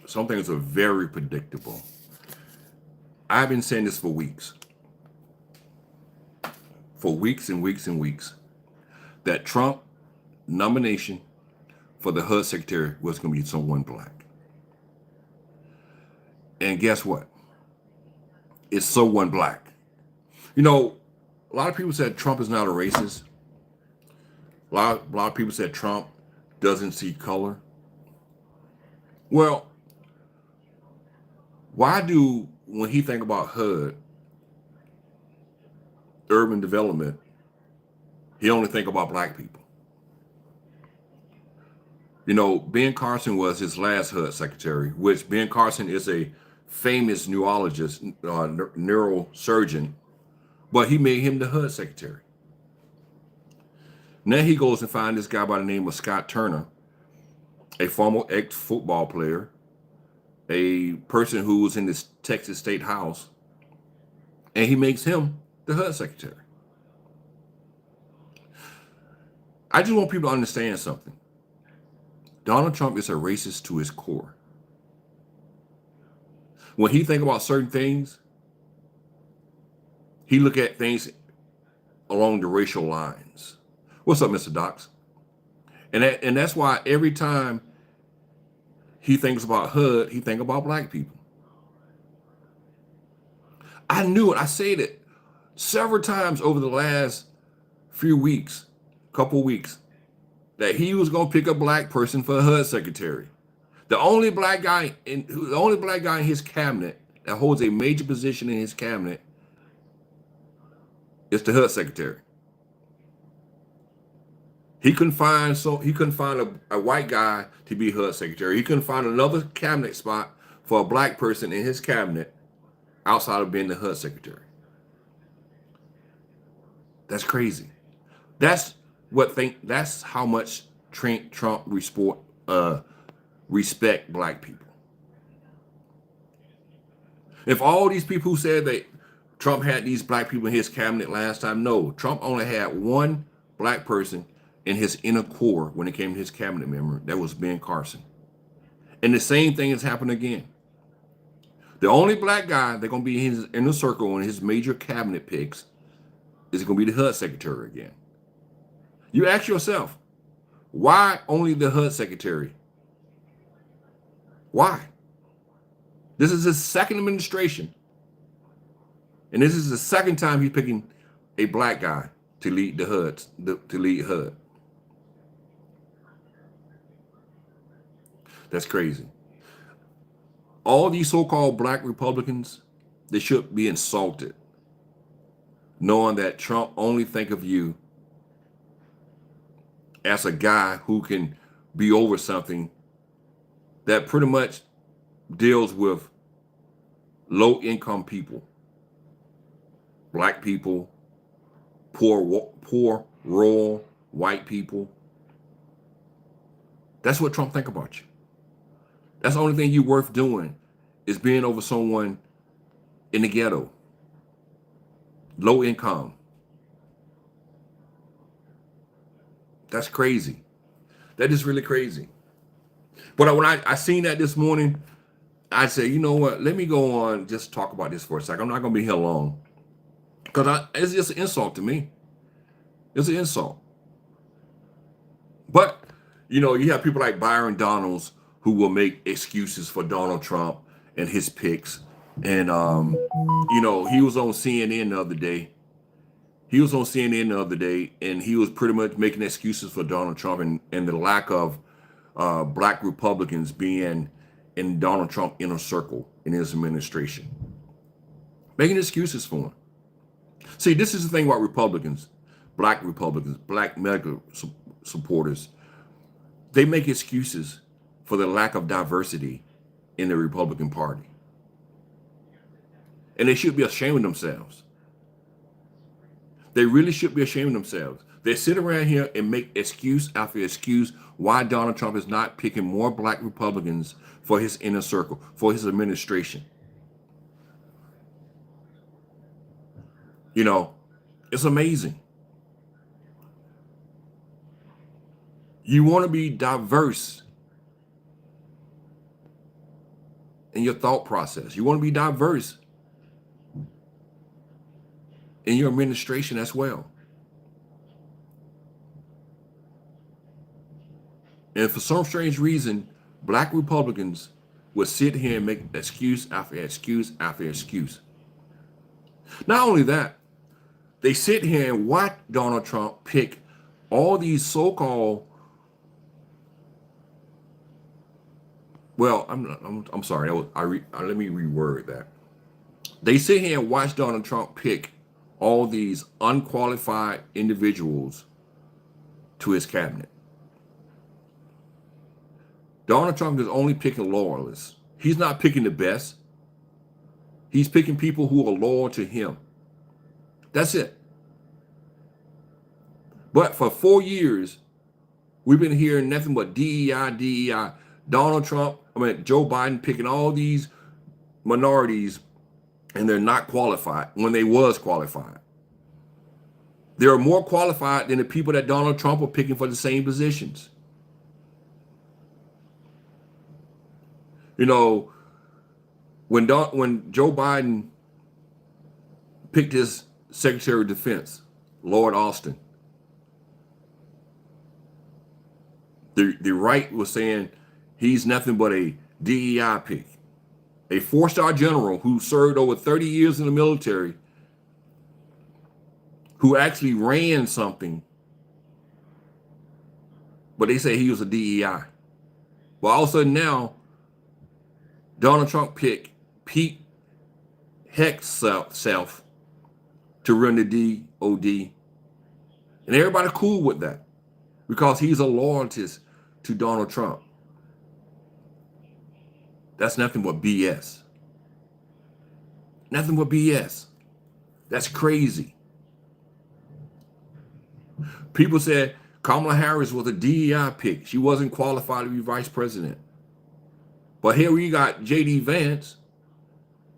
some things are very predictable. I've been saying this for weeks and weeks and weeks, that Trump nomination for the HUD secretary was going to be someone black. And guess what? It's someone black. You know, a lot of people said Trump is not a racist. A lot of people said Trump doesn't see color. Well, why do, when he think about HUD, urban development, he only think about black people? You know, Ben Carson was his last HUD secretary, which Ben Carson is a famous neurologist, neurosurgeon, but he made him the HUD secretary. Now he goes and finds this guy by the name of Scott Turner, a former ex-football player, a person who was in this Texas State House, and he makes him the HUD secretary. I just want people to understand something. Donald Trump is a racist to his core. When he think about certain things, he look at things along the racial lines. What's up, Mr. Docs? And that's why every time he thinks about HUD, he think about black people. I knew it. I said it several times over the last few weeks, couple weeks, that he was going to pick a black person for HUD secretary. The only black guy in his cabinet that holds a major position in his cabinet is the HUD secretary. He couldn't find a white guy to be HUD secretary. He couldn't find another cabinet spot for a black person in his cabinet outside of being the HUD secretary. That's crazy. That's how much Trump respect black people. If all these people who said that Trump had these black people in his cabinet last time, no, Trump only had one black person in his inner core when it came to his cabinet member. That was Ben Carson. And the same thing has happened again. The only black guy that's going to be in his inner circle in his major cabinet picks is going to be the HUD secretary again. You ask yourself, why only the HUD secretary? Why? This is his second administration. And this is the second time he's picking a black guy to lead the HUD, to lead HUD. That's crazy. All these so-called black Republicans, they should be insulted, knowing that Trump only think of you as a guy who can be over something that pretty much deals with low-income people, black people, poor, rural, white people. That's what Trump think about you. That's the only thing you worth doing is being over someone in the ghetto, low income. That's crazy. That is really crazy. But when I seen that this morning, I said, you know what? Let me go on just talk about this for a second. I'm not going to be here long because it's just an insult to me. It's an insult. But, you know, you have people like Byron Donalds who will make excuses for Donald Trump and his picks. And, you know, he was on CNN the other day. And he was pretty much making excuses for Donald Trump and the lack of black Republicans being in Donald Trump's inner circle in his administration. Making excuses for him. See, this is the thing about Republicans, black medical supporters. They make excuses for the lack of diversity in the Republican Party. And they should be ashamed of themselves. They really should be ashamed of themselves. They sit around here and make excuse after excuse why Donald Trump is not picking more black Republicans for his inner circle, for his administration. You know, it's amazing. You want to be diverse. in your thought process. You want to be diverse in your administration as well. And for some strange reason, black Republicans would sit here and make excuse after excuse after excuse. Not only that, they sit here and watch Donald Trump pick all these so-called, well, I'm sorry. Let me reword that. They sit here and watch Donald Trump pick all these unqualified individuals to his cabinet. Donald Trump is only picking loyalists. He's not picking the best. He's picking people who are loyal to him. That's it. But for 4 years, we've been hearing nothing but DEI, DEI. Joe Biden picking all these minorities, and they're not qualified when they was qualified. They're more qualified than the people that Donald Trump are picking for the same positions. You know, when Joe Biden picked his Secretary of Defense, Lord Austin, the right was saying he's nothing but a DEI pick. A 4-star general who served over 30 years in the military, who actually ran something, but they say he was a DEI. Well, all of a sudden now, Donald Trump picked Pete Hegseth to run the DOD. And everybody cool with that because he's a loyalist to Donald Trump. That's nothing but BS. Nothing but BS. That's crazy. People said Kamala Harris was a DEI pick. She wasn't qualified to be vice president. But here we got J.D. Vance,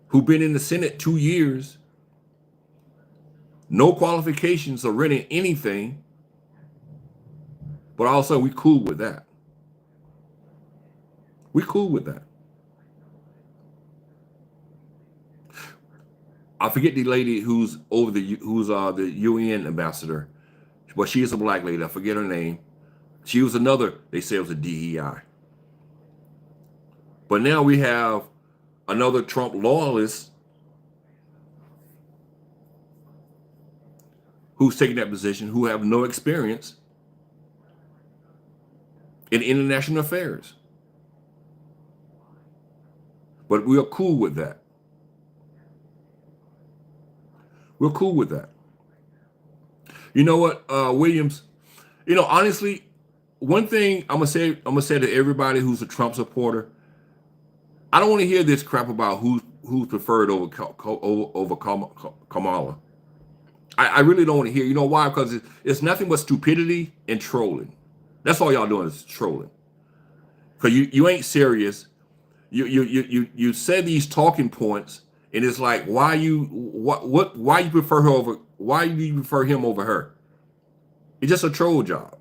who's been in the Senate 2 years, no qualifications of running anything, but also we cool with that. We cool with that. I forget the lady who's the UN ambassador, but she is a black lady. I forget her name. She was another, they say it was a DEI. But now we have another Trump loyalist who's taking that position, who have no experience in international affairs. But we are cool with that. We're cool with that. You know what, Williams? You know, honestly, one thing I'm gonna say to everybody who's a Trump supporter, I don't want to hear this crap about who's preferred over Kamala. I really don't want to hear. You know why? Because it's nothing but stupidity and trolling. That's all y'all doing is trolling. Because you ain't serious. You say these talking points, and it's like, why you prefer her over? Why do you prefer him over her? It's just a troll job.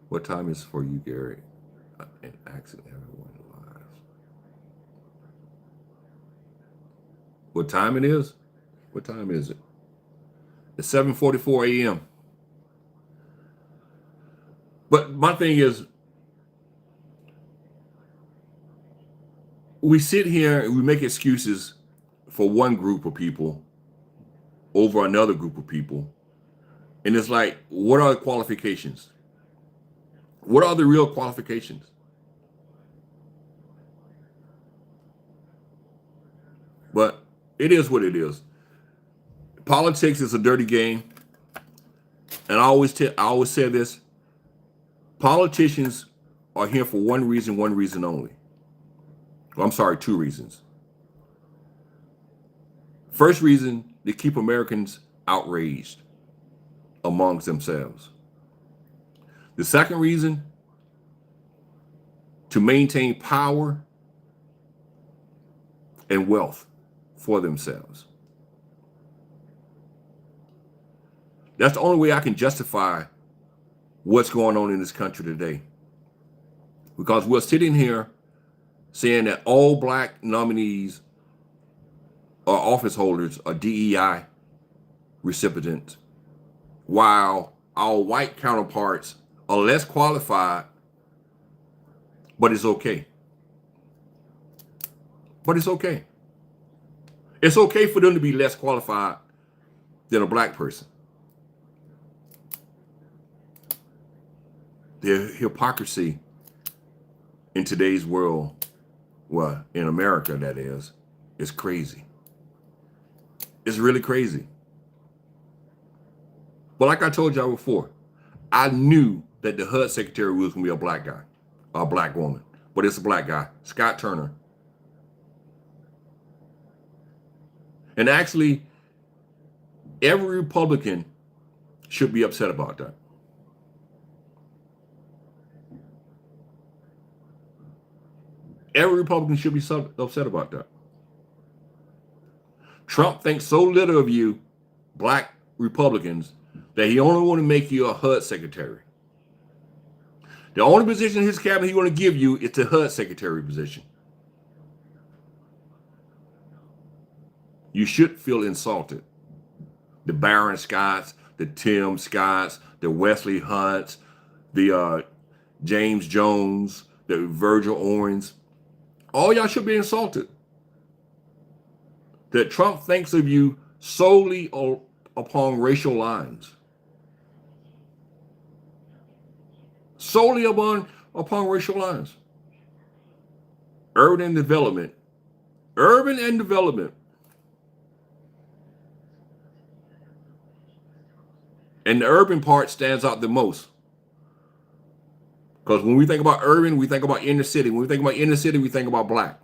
What time is for you, Gary? An accident, everyone lives. What time it is? What time is it? It's 7:44 a.m. But my thing is, we sit here and we make excuses for one group of people over another group of people. And it's like, what are the qualifications? What are the real qualifications? But it is what it is. Politics is a dirty game. And I always say this. Politicians are here for one reason only. Well, I'm sorry, 2 reasons. First reason, to keep Americans outraged amongst themselves. The second reason, to maintain power and wealth for themselves. That's the only way I can justify what's going on in this country today. Because we're sitting here saying that all black nominees or office holders are DEI recipients, while our white counterparts are less qualified, but it's okay. But it's okay. It's okay for them to be less qualified than a black person. The hypocrisy in today's world, well, in America, that is crazy. It's really crazy. But like I told y'all before, I knew that the HUD secretary was going to be a black guy, a black woman, but it's a black guy, Scott Turner. And actually, every Republican should be upset about that. Every Republican should be upset about that. Trump thinks so little of you, black Republicans, that he only want to make you a HUD secretary. The only position in his cabinet he want to give you is the HUD secretary position. You should feel insulted. The Baron Scotts, the Tim Scotts, the Wesley Hunts, the James Jones, the Virgil Owens, all y'all should be insulted. That Trump thinks of you solely upon racial lines. Solely upon racial lines. Urban and development. Urban and development. And the urban part stands out the most. Because when we think about urban, we think about inner city. When we think about inner city, we think about black.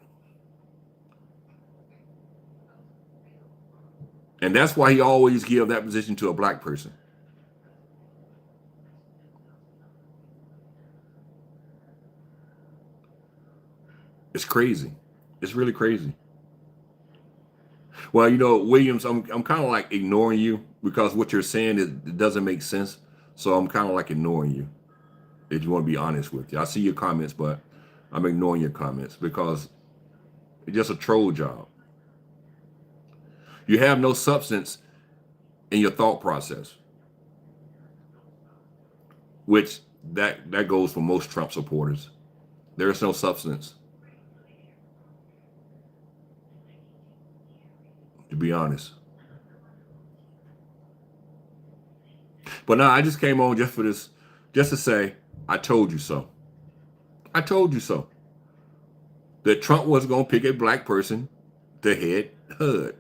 And that's why he always gives that position to a black person. It's crazy. It's really crazy. Well, you know, Williams, I'm kind of like ignoring you because what you're saying it doesn't make sense. So I'm kind of like ignoring you, if you want to be honest with you. I see your comments, but I'm ignoring your comments because it's just a troll job. You have no substance in your thought process, which that goes for most Trump supporters. There's no substance. To be honest. But now I just came on just for this, just to say, I told you so. I told you so. That Trump was going to pick a black person to head HUD.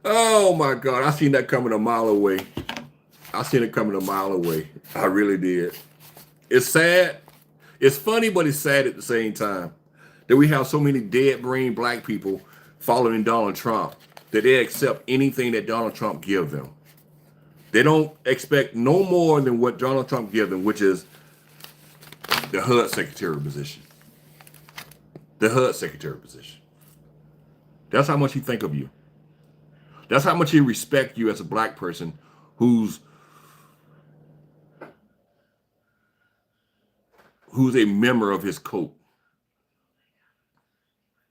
Oh my God, I seen that coming a mile away. I seen it coming a mile away. I really did. It's sad. It's funny, but it's sad at the same time that we have so many dead brain black people following Donald Trump that they accept anything that Donald Trump gives them. They don't expect no more than what Donald Trump gives them, which is the HUD secretary position. The HUD secretary position. That's how much he think of you. That's how much he respect you as a black person who's a member of his cult.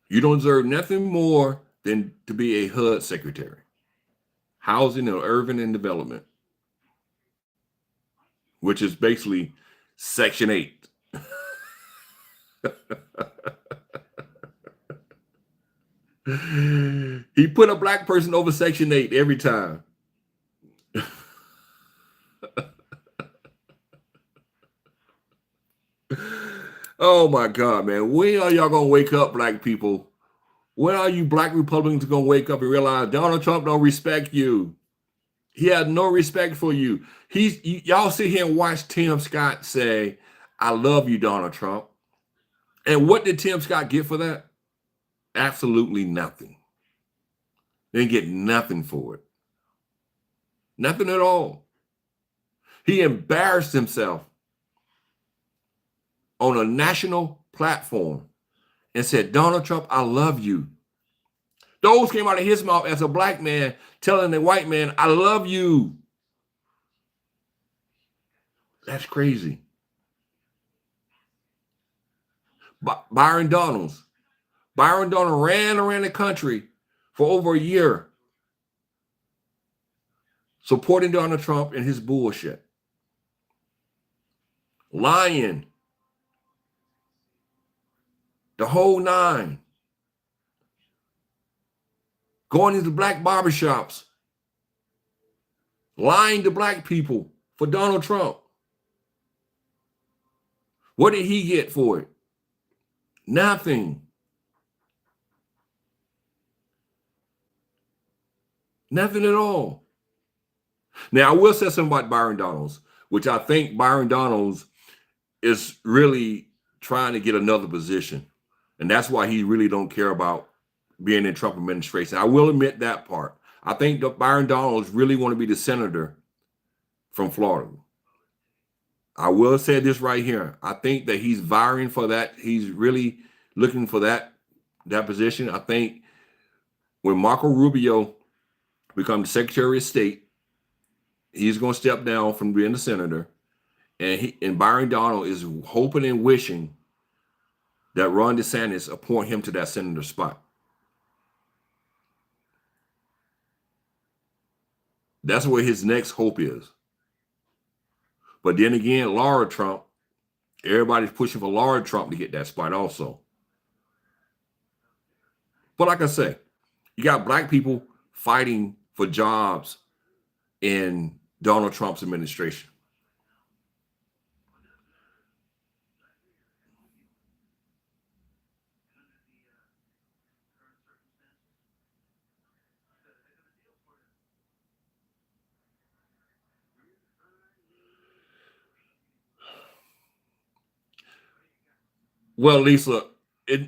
You don't deserve nothing more than to be a HUD secretary. Housing and Urban and Development, which is basically Section 8. He put a black person over Section 8 every time. Oh my God, man. When are y'all gonna wake up, black people? When are you black Republicans gonna wake up and realize Donald Trump don't respect you? He has no respect for you. Y'all sit here and watch Tim Scott say, "I love you, Donald Trump." And what did Tim Scott get for that? Absolutely nothing. They didn't get nothing for it. Nothing at all. He embarrassed himself on a national platform and said, "Donald Trump, I love you." Those came out of his mouth as a black man telling a white man, "I love you." That's crazy. Byron Donalds. Byron Donald ran around the country for over a year supporting Donald Trump and his bullshit. Lying. The whole nine. Going into black barbershops. Lying to black people for Donald Trump. What did he get for it? Nothing. Nothing at all. Now, I will say something about Byron Donalds, which I think Byron Donalds is really trying to get another position. And that's why he really don't care about being in Trump administration. I will admit that part. I think that Byron Donalds really want to be the senator from Florida. I will say this right here. I think that he's vying for that. He's really looking for that position. I think when Marco Rubio becomes Secretary of State, he's going to step down from being the senator. And Byron Donald is hoping and wishing that Ron DeSantis appoint him to that senator spot. That's where his next hope is. But then again, Laura Trump, everybody's pushing for Laura Trump to get that spot also. But like I say, you got black people fighting for jobs in Donald Trump's administration. Well, Lisa,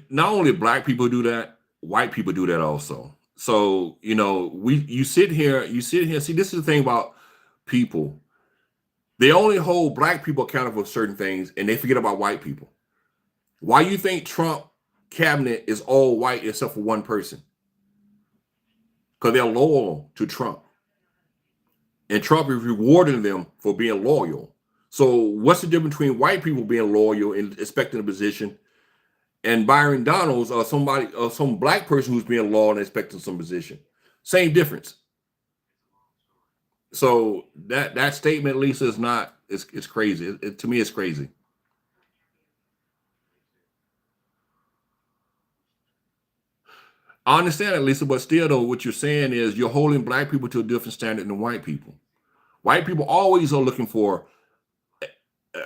not only black people do that, white people do that also. So, you sit here, see, this is the thing about people. They only hold black people accountable for certain things and they forget about white people. Why you think Trump cabinet is all white except for one person? Because they're loyal to Trump. And Trump is rewarding them for being loyal. So what's the difference between white people being loyal and expecting a position and Byron Donalds or somebody or some black person who's being loyal and expecting some position? Same difference. So that statement, Lisa, is not, it's crazy. To me, it's crazy. I understand that, Lisa, but still, though, what you're saying is you're holding black people to a different standard than white people. White people always are looking for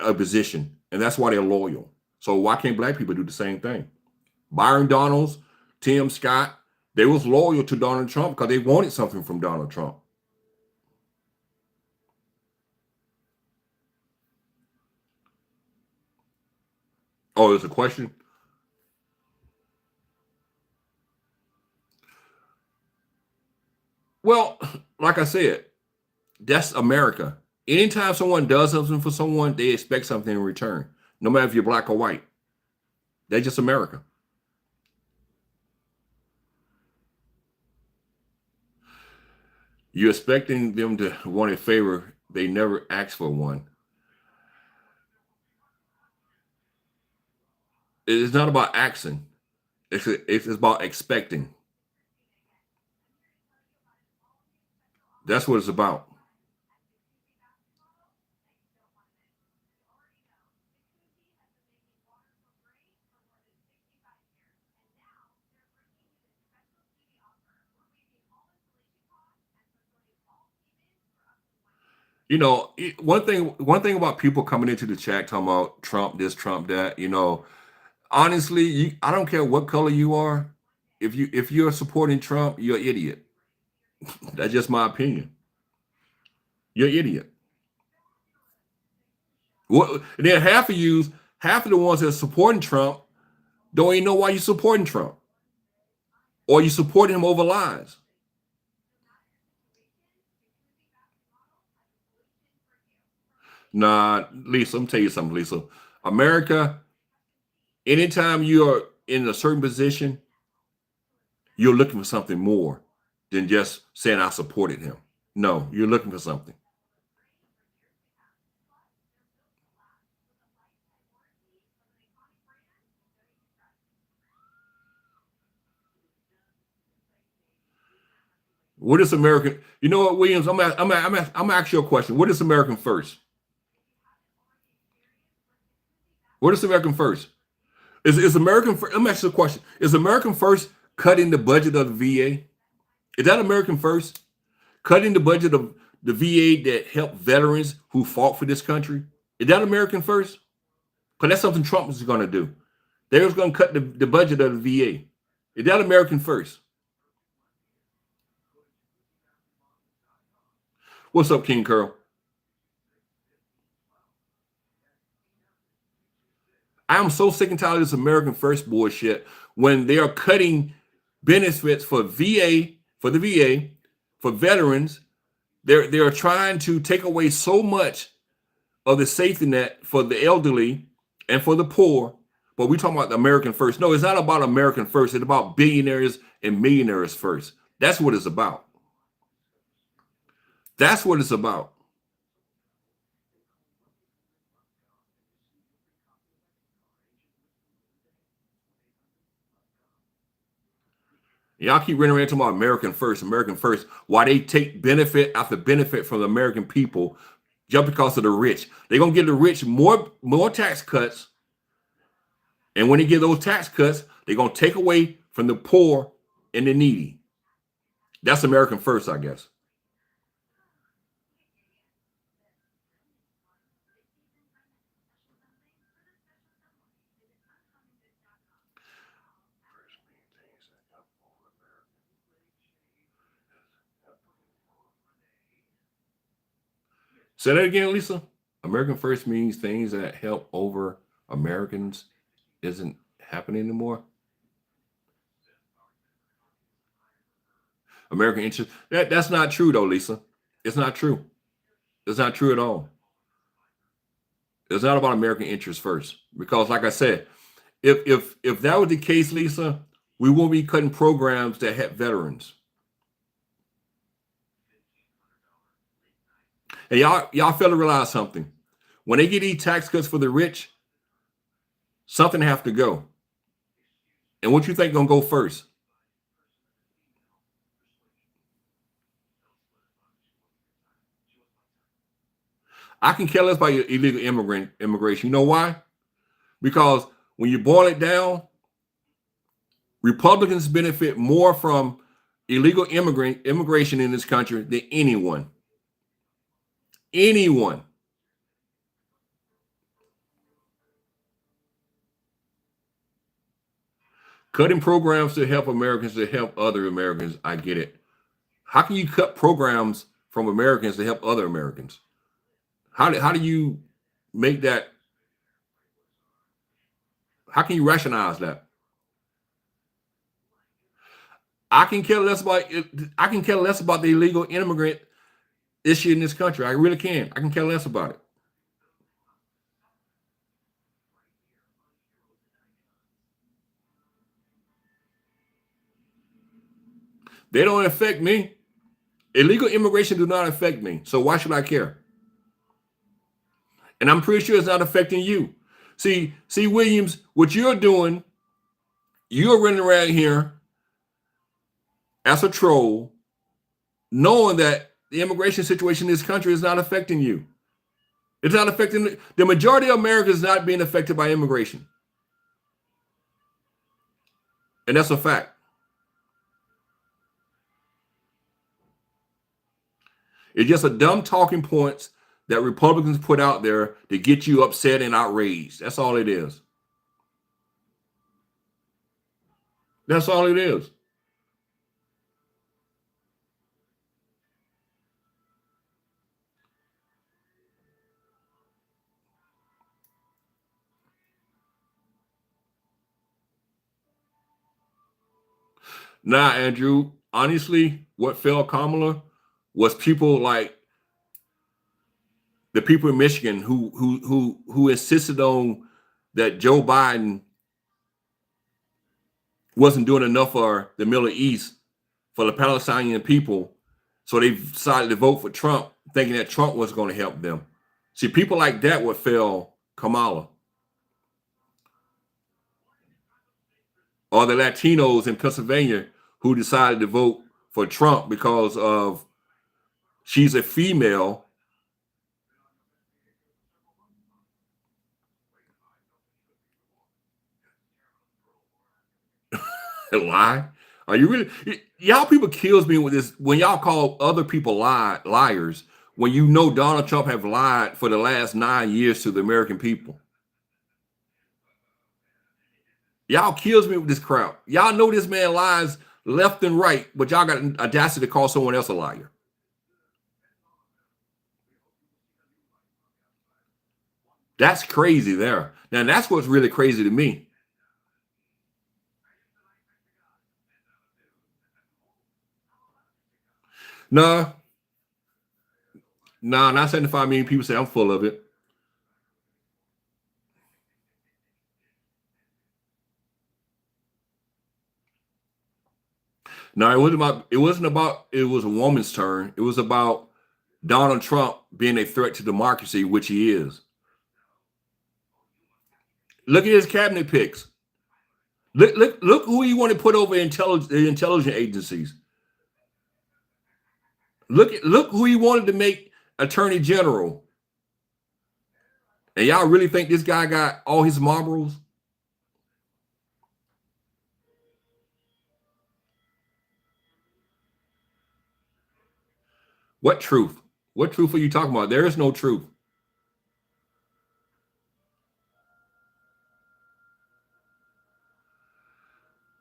a position, and that's why they're loyal. So why can't black people do the same thing? Byron Donalds, Tim Scott, they was loyal to Donald Trump because they wanted something from Donald Trump. Oh, there's a question? Well, like I said, that's America. Anytime someone does something for someone, they expect something in return, no matter if you're black or white. That's just America. You're expecting them to want a favor. They never ask for one. It's not about asking. It's about expecting. That's what it's about. One thing about people coming into the chat talking about Trump this, Trump that. Honestly, I don't care what color you are. If you're supporting Trump, you're an idiot. That's just my opinion. You're an idiot. What? And then half of the ones that are supporting Trump don't even know why you're supporting Trump, or you support him over lies. Nah, Lisa, I'm tell you something, Lisa. America, anytime you're in a certain position, you're looking for something more than just saying I supported him. No, you're looking for something. What is American? You know what, Williams? I'm ask you a question. What is American first? What is American first? Is American first? Let me ask you a question. Is American first cutting the budget of the VA? Is that American first? Cutting the budget of the VA that helped veterans who fought for this country? Is that American first? Because that's something Trump is going to do. They're just going to cut the budget of the VA. Is that American first? What's up, King Curl? I am so sick and tired of this American first bullshit when they are cutting benefits for VA, for the VA, for veterans. They're trying to take away so much of the safety net for the elderly and for the poor. But we're talking about the American first. No, it's not about American first. It's about billionaires and millionaires first. That's what it's about. That's what it's about. Y'all keep running around talking about American first, while they take benefit after benefit from the American people just because of the rich. They're going to give the rich more tax cuts. And when they get those tax cuts, they're going to take away from the poor and the needy. That's American first, I guess. Say that again, Lisa. American first means things that help over Americans isn't happening anymore. American interest. That's not true though, Lisa. It's not true. It's not true at all. It's not about American interest first. Because like I said, if that was the case, Lisa, we won't be cutting programs that help veterans. And y'all fail to realize something. When they get these tax cuts for the rich, something have to go. And what you think gonna go first? I can care less about your illegal immigration. You know why? Because when you boil it down, Republicans benefit more from illegal immigration in this country than anyone. Anyone. Cutting programs to help Americans to help other Americans, I get it. How can you cut programs from Americans to help other Americans? How do you make that? How can you rationalize that? I can care less about it. I can care less about the illegal immigrant issue in this country. I really can. I can care less about it. They don't affect me. Illegal immigration do not affect me. So why should I care? And I'm pretty sure it's not affecting you. See, Williams, what you're doing, you're running around here as a troll, knowing that the immigration situation in this country is not affecting you. It's not affecting the majority of America is not being affected by immigration. And that's a fact. It's just a dumb talking points that Republicans put out there to get you upset and outraged. That's all it is. That's all it is. Nah, Andrew, honestly, what failed Kamala was people like the people in Michigan who insisted on that Joe Biden wasn't doing enough for the Middle East, for the Palestinian people. So they decided to vote for Trump, thinking that Trump was going to help them. See, people like that would fail Kamala. Or the Latinos in Pennsylvania who decided to vote for Trump because of she's a female. Lie? Are you really? Y'all people kills me with this when y'all call other people liars when you know Donald Trump have lied for the last 9 years to the American people. Y'all kills me with this crowd. Y'all know this man lies left and right, but y'all got audacity to call someone else a liar. That's crazy there. Now that's what's really crazy to me. No, no, not 75 million people say I'm full of it. No, it was a woman's turn. It was about Donald Trump being a threat to democracy, which he is. Look at his cabinet picks. Look who he want to put over the intelligence agencies. Look who he wanted to make attorney general. And y'all really think this guy got all his marbles? What truth? What truth are you talking about? There is no truth.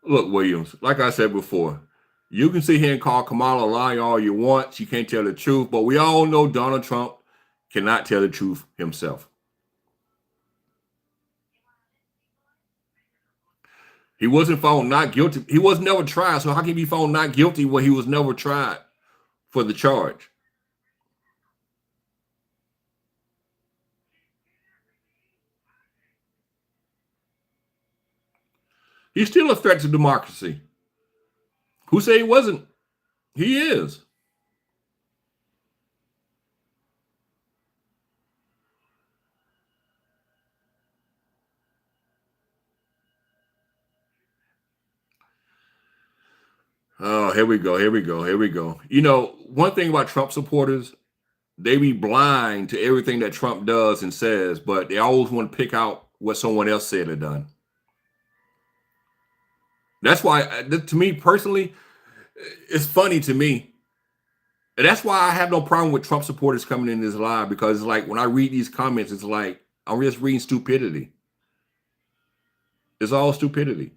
Look, Williams, like I said before, you can sit here and call Kamala a liar all you want. She can't tell the truth, but we all know Donald Trump cannot tell the truth himself. He wasn't found not guilty. He was never tried. So how can he be found not guilty when he was never tried for the charge? He's still a threat to democracy. Who say he wasn't? He is. Oh, here we go. Here we go. Here we go. You know, one thing about Trump supporters, they be blind to everything that Trump does and says, but they always want to pick out what someone else said or done. That's why, to me personally, it's funny to me. And that's why I have no problem with Trump supporters coming in this live because it's like when I read these comments, it's like I'm just reading stupidity. It's all stupidity.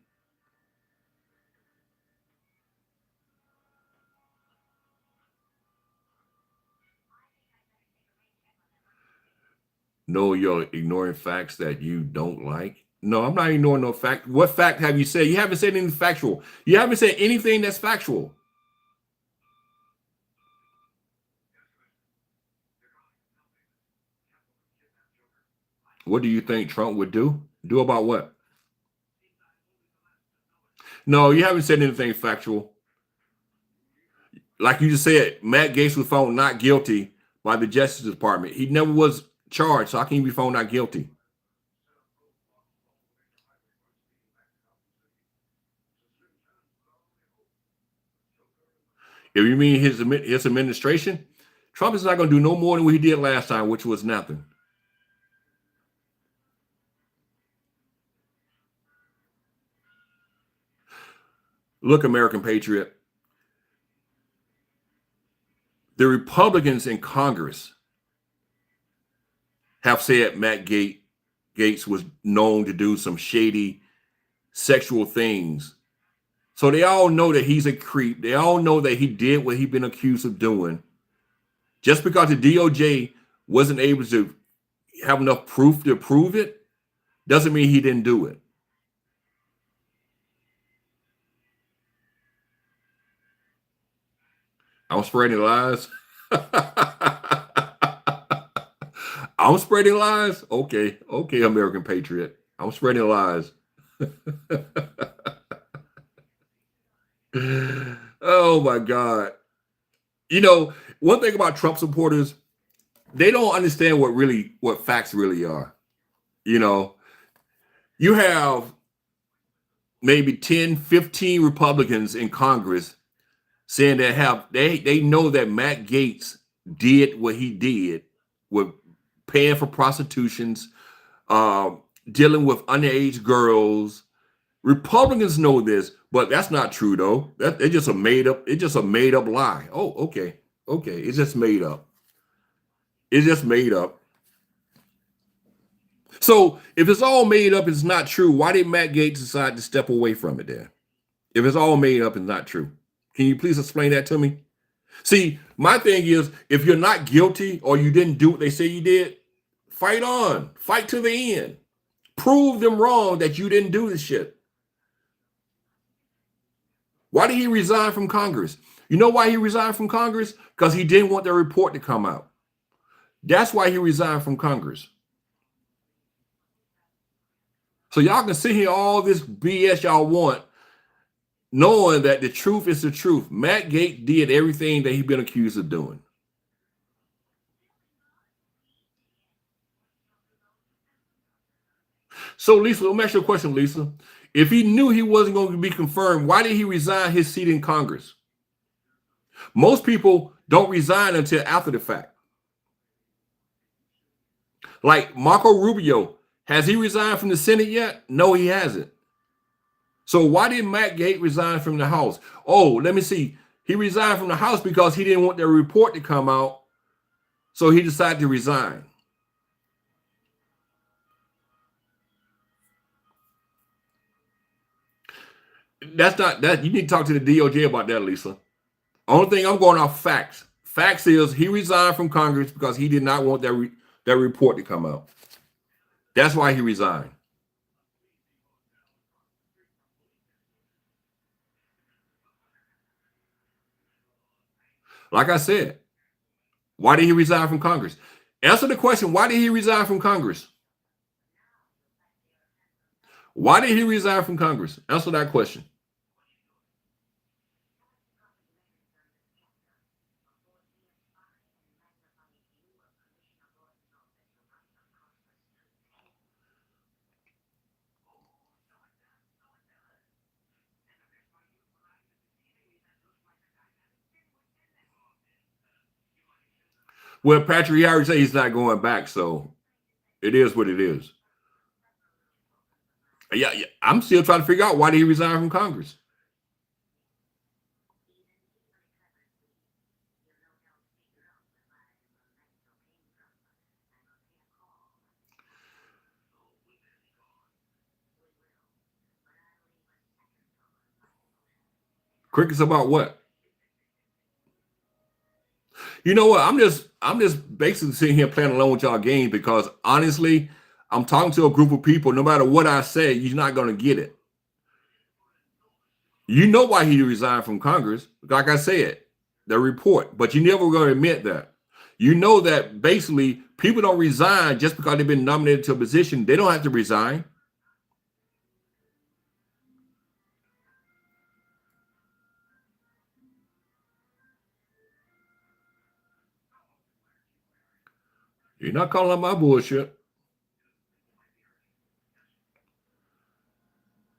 No, you're ignoring facts that you don't like. No, I'm not ignoring no fact. What fact have you said? You haven't said anything factual. You haven't said anything that's factual. What do you think Trump would do? Do about what? No, you haven't said anything factual. Like you just said, Matt Gaetz was found not guilty by the Justice Department. He never was charged, so how can he be found not guilty? If you mean his administration, Trump is not going to do no more than what he did last time, which was nothing. Look, American Patriot, the Republicans in Congress have said Matt Gaetz was known to do some shady sexual things. So they all know that he's a creep. They all know that he did what he'd been accused of doing. Just because the DOJ wasn't able to have enough proof to prove it doesn't mean he didn't do it. I'm spreading lies. I'm spreading lies. Okay, okay, American Patriot. I'm spreading lies. Oh my God. You know, one thing about Trump supporters, they don't understand what facts really are. You know, you have maybe 10, 15 Republicans in Congress saying they know that Matt Gaetz did what he did with paying for prostitutions, uh, dealing with underage girls. Republicans know this, but that's not true though. It's just a made up. It's just a made up lie. Oh, okay, okay. It's just made up. It's just made up. So if it's all made up, it's not true. Why did Matt Gaetz decide to step away from it then? If it's all made up and not true, can you please explain that to me? See, my thing is, if you're not guilty or you didn't do what they say you did, fight on, fight to the end, prove them wrong that you didn't do this shit. Why did he resign from Congress? You know why he resigned from Congress? Because he didn't want the report to come out. That's why he resigned from Congress. So y'all can sit here all this BS y'all want, knowing that the truth is the truth. Matt Gaetz did everything that he's been accused of doing. So Lisa, let me ask you a question, Lisa. If he knew he wasn't going to be confirmed, why did he resign his seat in Congress? Most people don't resign until after the fact. Like Marco Rubio, has he resigned from the Senate yet? No, he hasn't. So why did Matt Gaetz resign from the House? Oh, let me see. He resigned from the House because he didn't want the report to come out. So he decided to resign. That's not that. You need to talk to the DOJ about that, Lisa. Only thing I'm going off facts. Facts is he resigned from Congress because he did not want that report to come out. That's why he resigned. Like I said, why did he resign from Congress? Answer the question. Why did he resign from Congress? Why did he resign from Congress? Answer that question. Well, Patrick Harris said he's not going back, so it is what it is. Yeah, yeah, I'm still trying to figure out why did he resign from Congress. Crickets about what? You know what? I'm just basically sitting here playing along with y'all game because honestly, I'm talking to a group of people. No matter what I say, you're not going to get it. You know why he resigned from Congress? Like I said, the report, but you never going to admit that. You know that basically people don't resign just because they've been nominated to a position. They don't have to resign. You're not calling out my bullshit.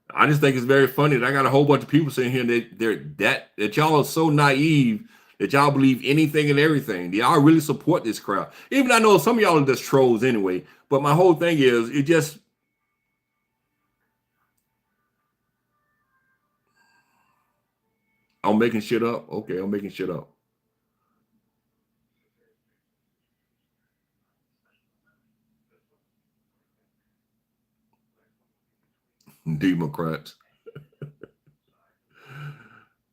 I just think it's very funny that I got a whole bunch of people saying here that y'all are so naive that y'all believe anything and everything. Y'all really support this crowd. Even I know some of y'all are just trolls anyway. But my whole thing is it just I'm making shit up. Okay, I'm making shit up. Democrats.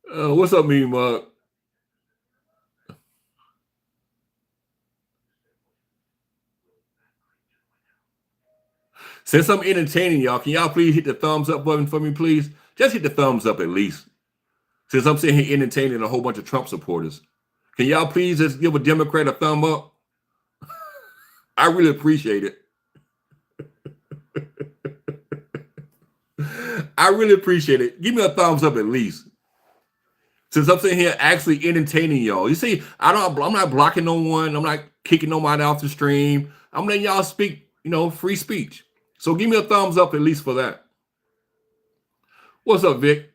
What's up, me mug? Since I'm entertaining y'all, can y'all please hit the thumbs up button for me, please? Just hit the thumbs up at least. Since I'm sitting here entertaining a whole bunch of Trump supporters, can y'all please just give a Democrat a thumb up? I really appreciate it. I really appreciate it. Give me a thumbs up at least. Since I'm sitting here actually entertaining y'all. You see, I'm not blocking no one. I'm not kicking nobody off the stream. I'm letting y'all speak, free speech. So give me a thumbs up at least for that. What's up, Vic?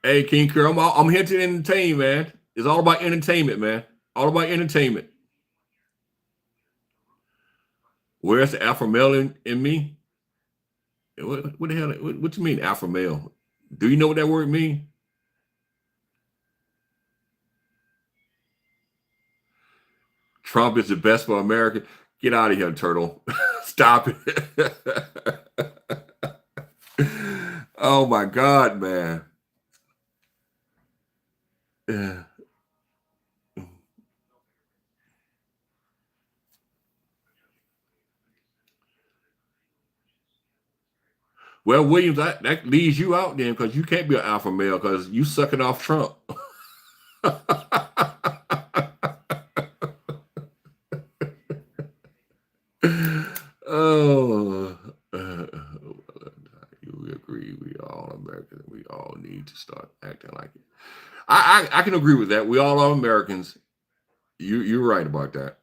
Hey, King Kerr, I'm here to entertain, man. It's all about entertainment, man. All about entertainment. Where's the alpha male in me? What the hell? What you mean alpha male? Do you know what that word means? Trump is the best for America. Get out of here, turtle. Stop it. Oh my God, man. Yeah. Well, Williams, that leaves you out then because you can't be an alpha male because you sucking off Trump. Oh, we agree. We all Americans. We all need to start acting like it. I can agree with that. We all are Americans. You're right about that.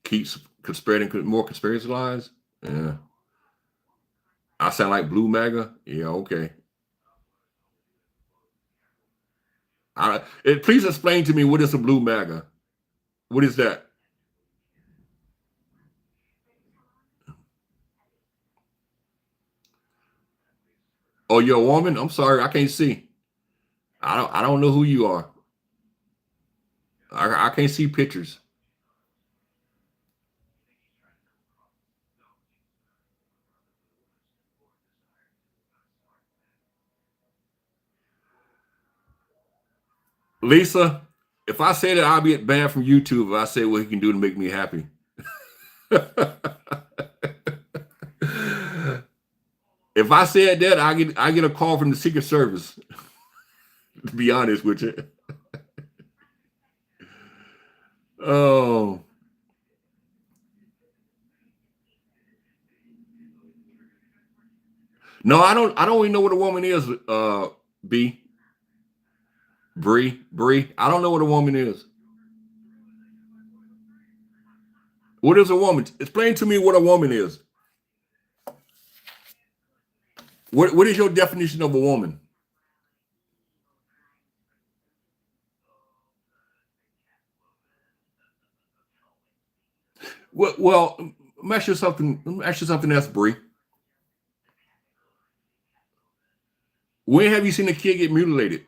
Keeps spreading more conspiracy lies. Yeah, I sound like Blue MAGA. Yeah, okay. Please explain to me what is a Blue MAGA. What is that? Oh, you're a woman? I'm sorry, I can't see. I don't know who you are. I can't see pictures. Lisa, if I say that I'll be banned from YouTube if I say what he can do to make me happy. If I said that, I get a call from the Secret Service. To be honest with you. Oh. No, I don't even know what a woman is, B. Bree. I don't know what a woman is. What is a woman? Explain to me what a woman is. What is your definition of a woman? Well, let me ask you something. Let me ask you something else, Bree. When have you seen a kid get mutilated?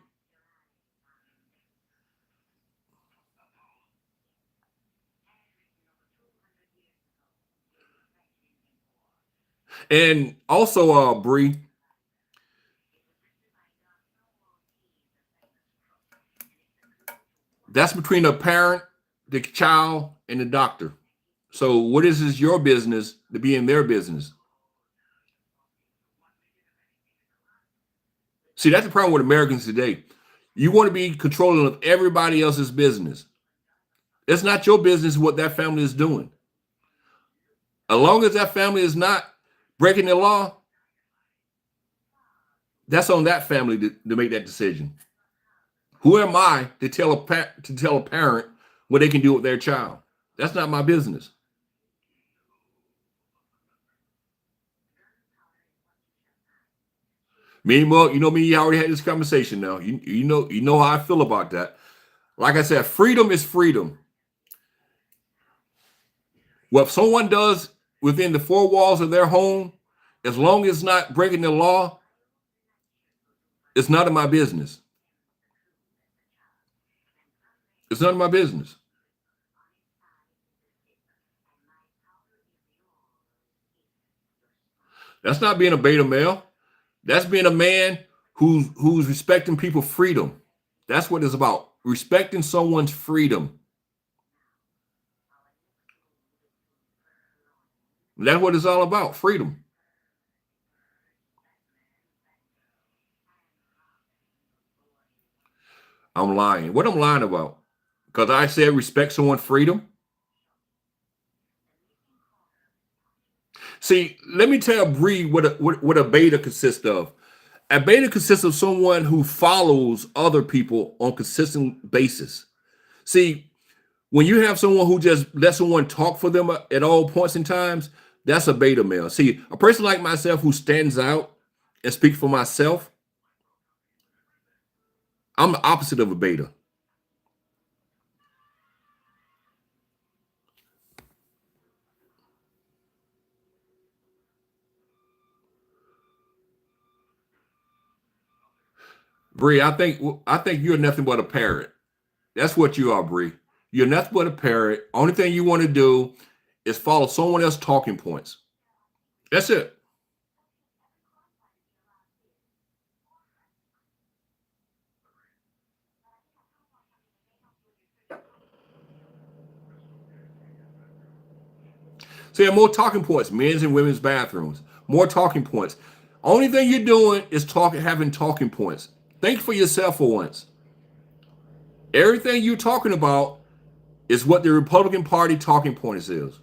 And also, Bree, that's between the parent, the child, and the doctor. So, what is your business to be in their business? See, that's the problem with Americans today. You want to be controlling of everybody else's business. It's not your business what that family is doing. As long as that family is not breaking the law, that's on that family to make that decision. Who am I to tell a parent what they can do with their child? That's not my business. Meanwhile, you know me. You already had this conversation. Now you know how I feel about that. Like I said, freedom is freedom. What someone does within the four walls of their home, as long as it's not breaking the law, it's none of my business. It's none of my business. That's not being a beta male. That's being a man who's respecting people's freedom. That's what it's about. Respecting someone's freedom. That's what it's all about. Freedom. I'm lying. What I'm lying about? Because I said respect someone's freedom. See, let me tell Bree what a beta consists of. A beta consists of someone who follows other people on consistent basis. See, when you have someone who just lets someone talk for them at all points in times, that's a beta male. See, a person like myself who stands out and speaks for myself, I'm the opposite of a beta. Bree, I think you're nothing but a parrot. That's what you are, Bree. You're nothing but a parrot. Only thing you want to do is follow someone else's talking points. That's it. So you have more talking points, men's and women's bathrooms. More talking points. Only thing you're doing is having talking points. Think for yourself for once. Everything you're talking about is what the Republican Party talking points is.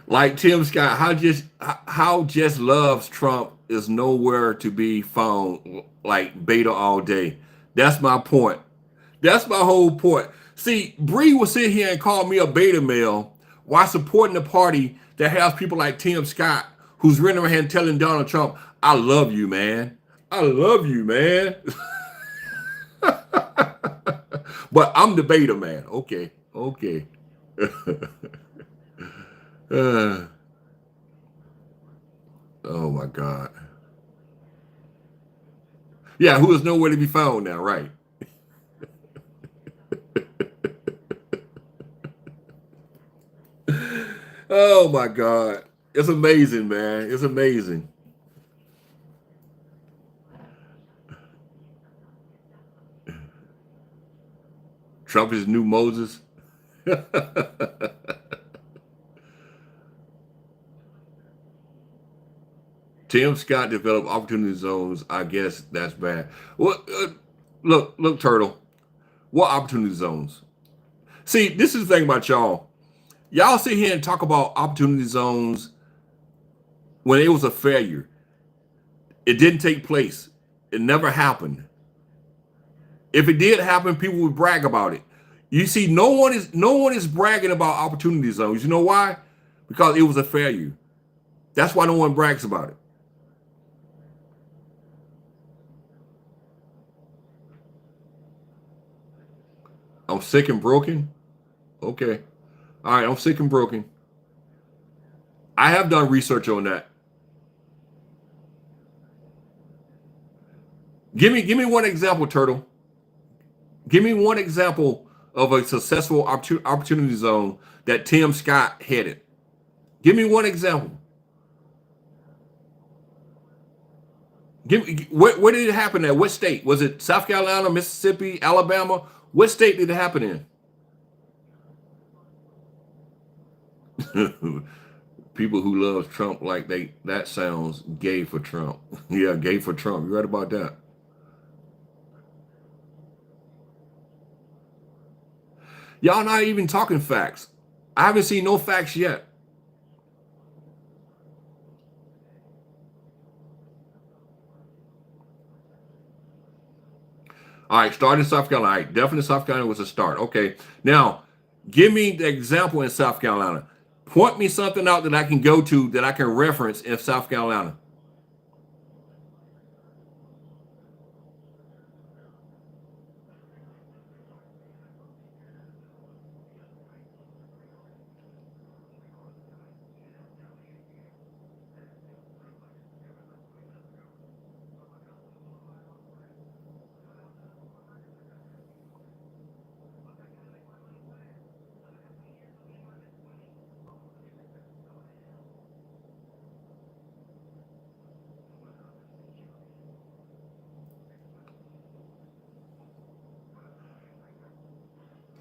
Like Tim Scott, how just loves Trump is nowhere to be found. Like beta all day. That's my point. That's my whole point. See, Bree will sit here and call me a beta male while supporting the party that has people like Tim Scott, who's running around here telling Donald Trump, "I love you, man. I love you, man." But I'm the beta man. Okay, okay. Uh, oh my God. Yeah, who is nowhere to be found now, right? Oh my God. It's amazing, man. It's amazing. Trump is new Moses. Tim Scott developed opportunity zones. I guess that's bad. What? Look, Turtle. What opportunity zones? See, this is the thing about y'all. Y'all sit here and talk about opportunity zones when it was a failure. It didn't take place. It never happened. If it did happen, people would brag about it. You see, no one is bragging about opportunity zones. You know why? Because it was a failure. That's why no one brags about it. I'm sick and broken. Okay. All right, I'm sick and broken. I have done research on that. Give me one example, Turtle. Give me one example of a successful opportunity zone that Tim Scott headed. Give me one example. Where did it happen at? What state? Was it South Carolina, Mississippi, Alabama? What state did it happen in? People who love Trump like that sounds gay for Trump. Yeah, gay for Trump. You right about that. Y'all not even talking facts. I haven't seen no facts yet. All right, start in South Carolina. All right, definitely South Carolina was a start. Okay, now give me the example in South Carolina. Point me something out that I can go to that I can reference in South Carolina.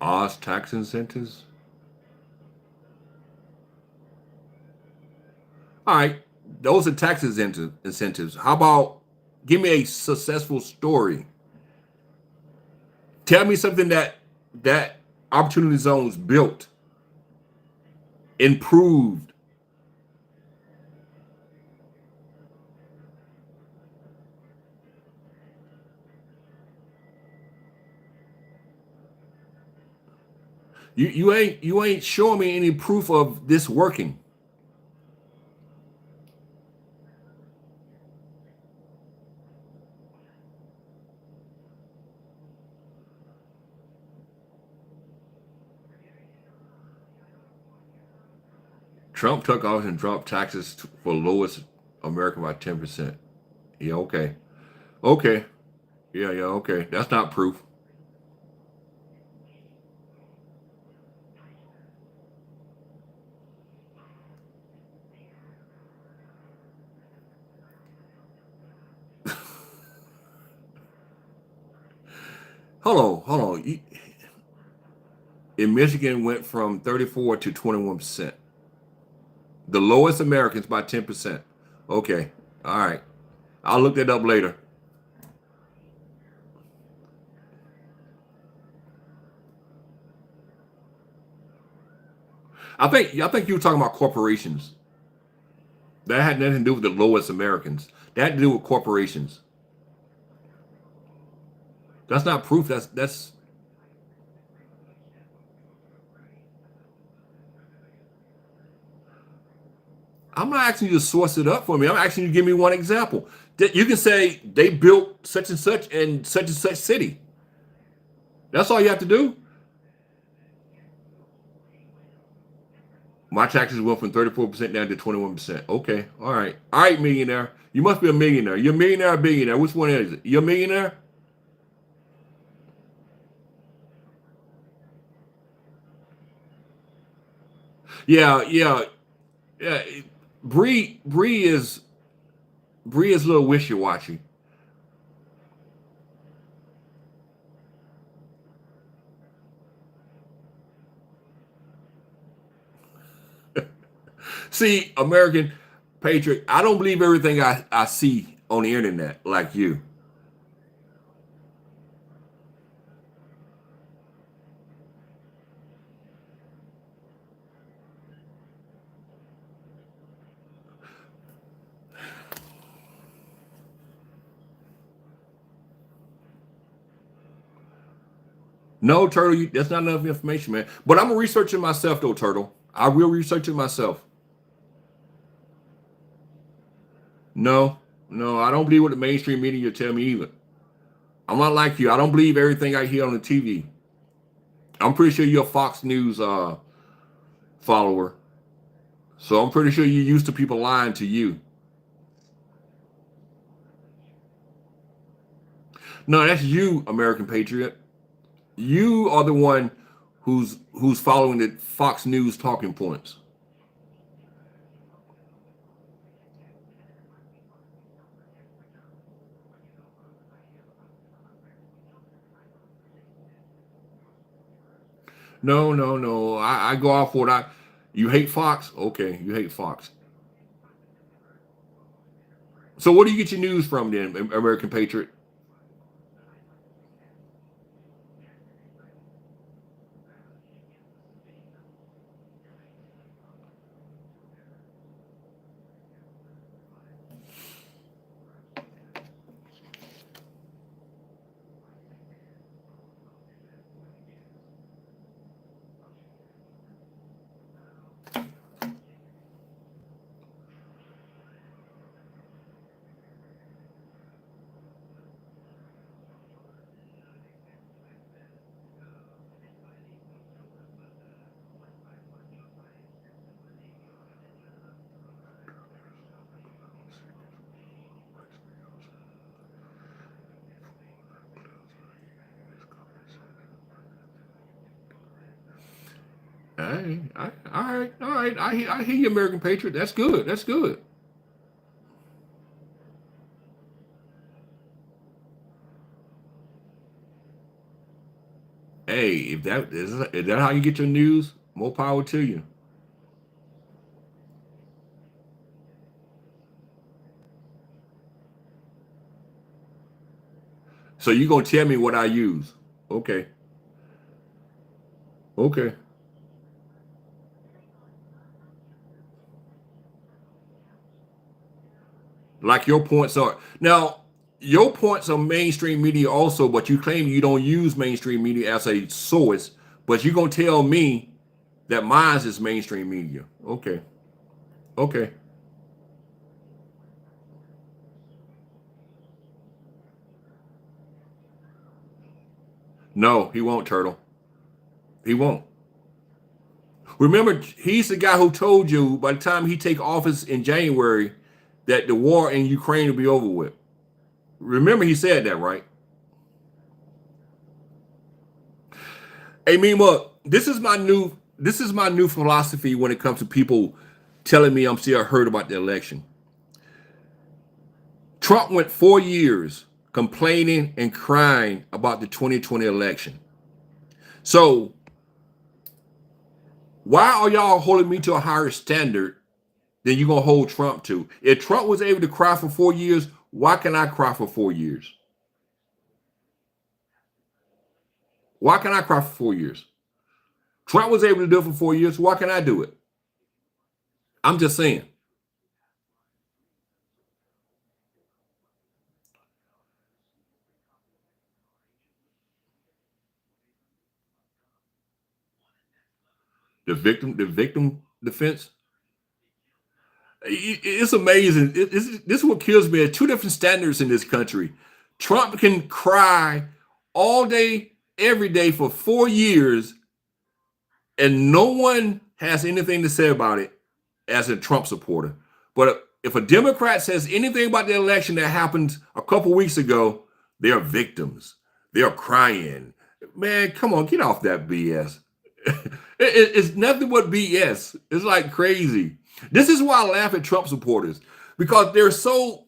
Oz tax incentives. All right, those are tax incentives. How about give me a successful story? Tell me something that opportunity zones built, improved. You ain't showing me any proof of this working. Trump took off and dropped taxes for lowest American by 10%. Yeah, okay. Okay. Yeah, okay. That's not proof. Hold on. In Michigan went from 34 to 21%. The lowest Americans by 10%. Okay. All right. I'll look that up later. I think you were talking about corporations. That had nothing to do with the lowest Americans. That had to do with corporations. That's not proof. That's I'm not asking you to source it up for me. I'm asking you to give me one example. That you can say they built such and such in such and such city. That's all you have to do. My taxes went from 34% down to 21%. Okay. All right. All right, millionaire. You must be a millionaire. You're a millionaire or a billionaire. Which one is it? You're a millionaire? Yeah. Yeah. Bree is a little wishy washy. See, American patriot, I don't believe everything I see on the internet like you. No, Turtle, that's not enough information, man. But I'm gonna research it myself, though, Turtle. I will research it myself. No, no, I don't believe what the mainstream media tell me either. I'm not like you. I don't believe everything I hear on the TV. I'm pretty sure you're a Fox News follower, so I'm pretty sure you're used to people lying to you. No, that's you, American patriot. You are the one who's following the Fox News talking points. No, no, no. I go off what I. You hate Fox? Okay, you hate Fox. So where do you get your news from then, American Patriot? All right. I hear you, American Patriot. That's good. That's good. Hey, if that how you get your news, more power to you. So you gonna tell me what I use? Okay, okay. Like your points are now. Your points are mainstream media also, but you claim you don't use mainstream media as a source, But you're gonna tell me that mine is mainstream media. Okay. Okay. No, he won't, Turtle. He won't. Remember, he's the guy who told you by the time he take office in January that the war in Ukraine will be over with. Remember, he said that, right? Hey, Mima, this is my new philosophy when it comes to people telling me I'm still hurt about the election. Trump went 4 years complaining and crying about the 2020 election. So why are y'all holding me to a higher standard than you're gonna hold Trump to? If Trump was able to cry for 4 years, why can I cry for 4 years? Why can I cry for 4 years? Trump was able to do it for 4 years. Why can I do it? I'm just saying. The victim defense. It's amazing. This is what kills me. There's two different standards in this country. Trump can cry all day, every day for 4 years, and no one has anything to say about it as a Trump supporter. But if a Democrat says anything about the election that happened a couple weeks ago, they are victims. They are crying. Man, come on, get off that BS. It's nothing but BS. It's like crazy. This is why I laugh at Trump supporters because they're so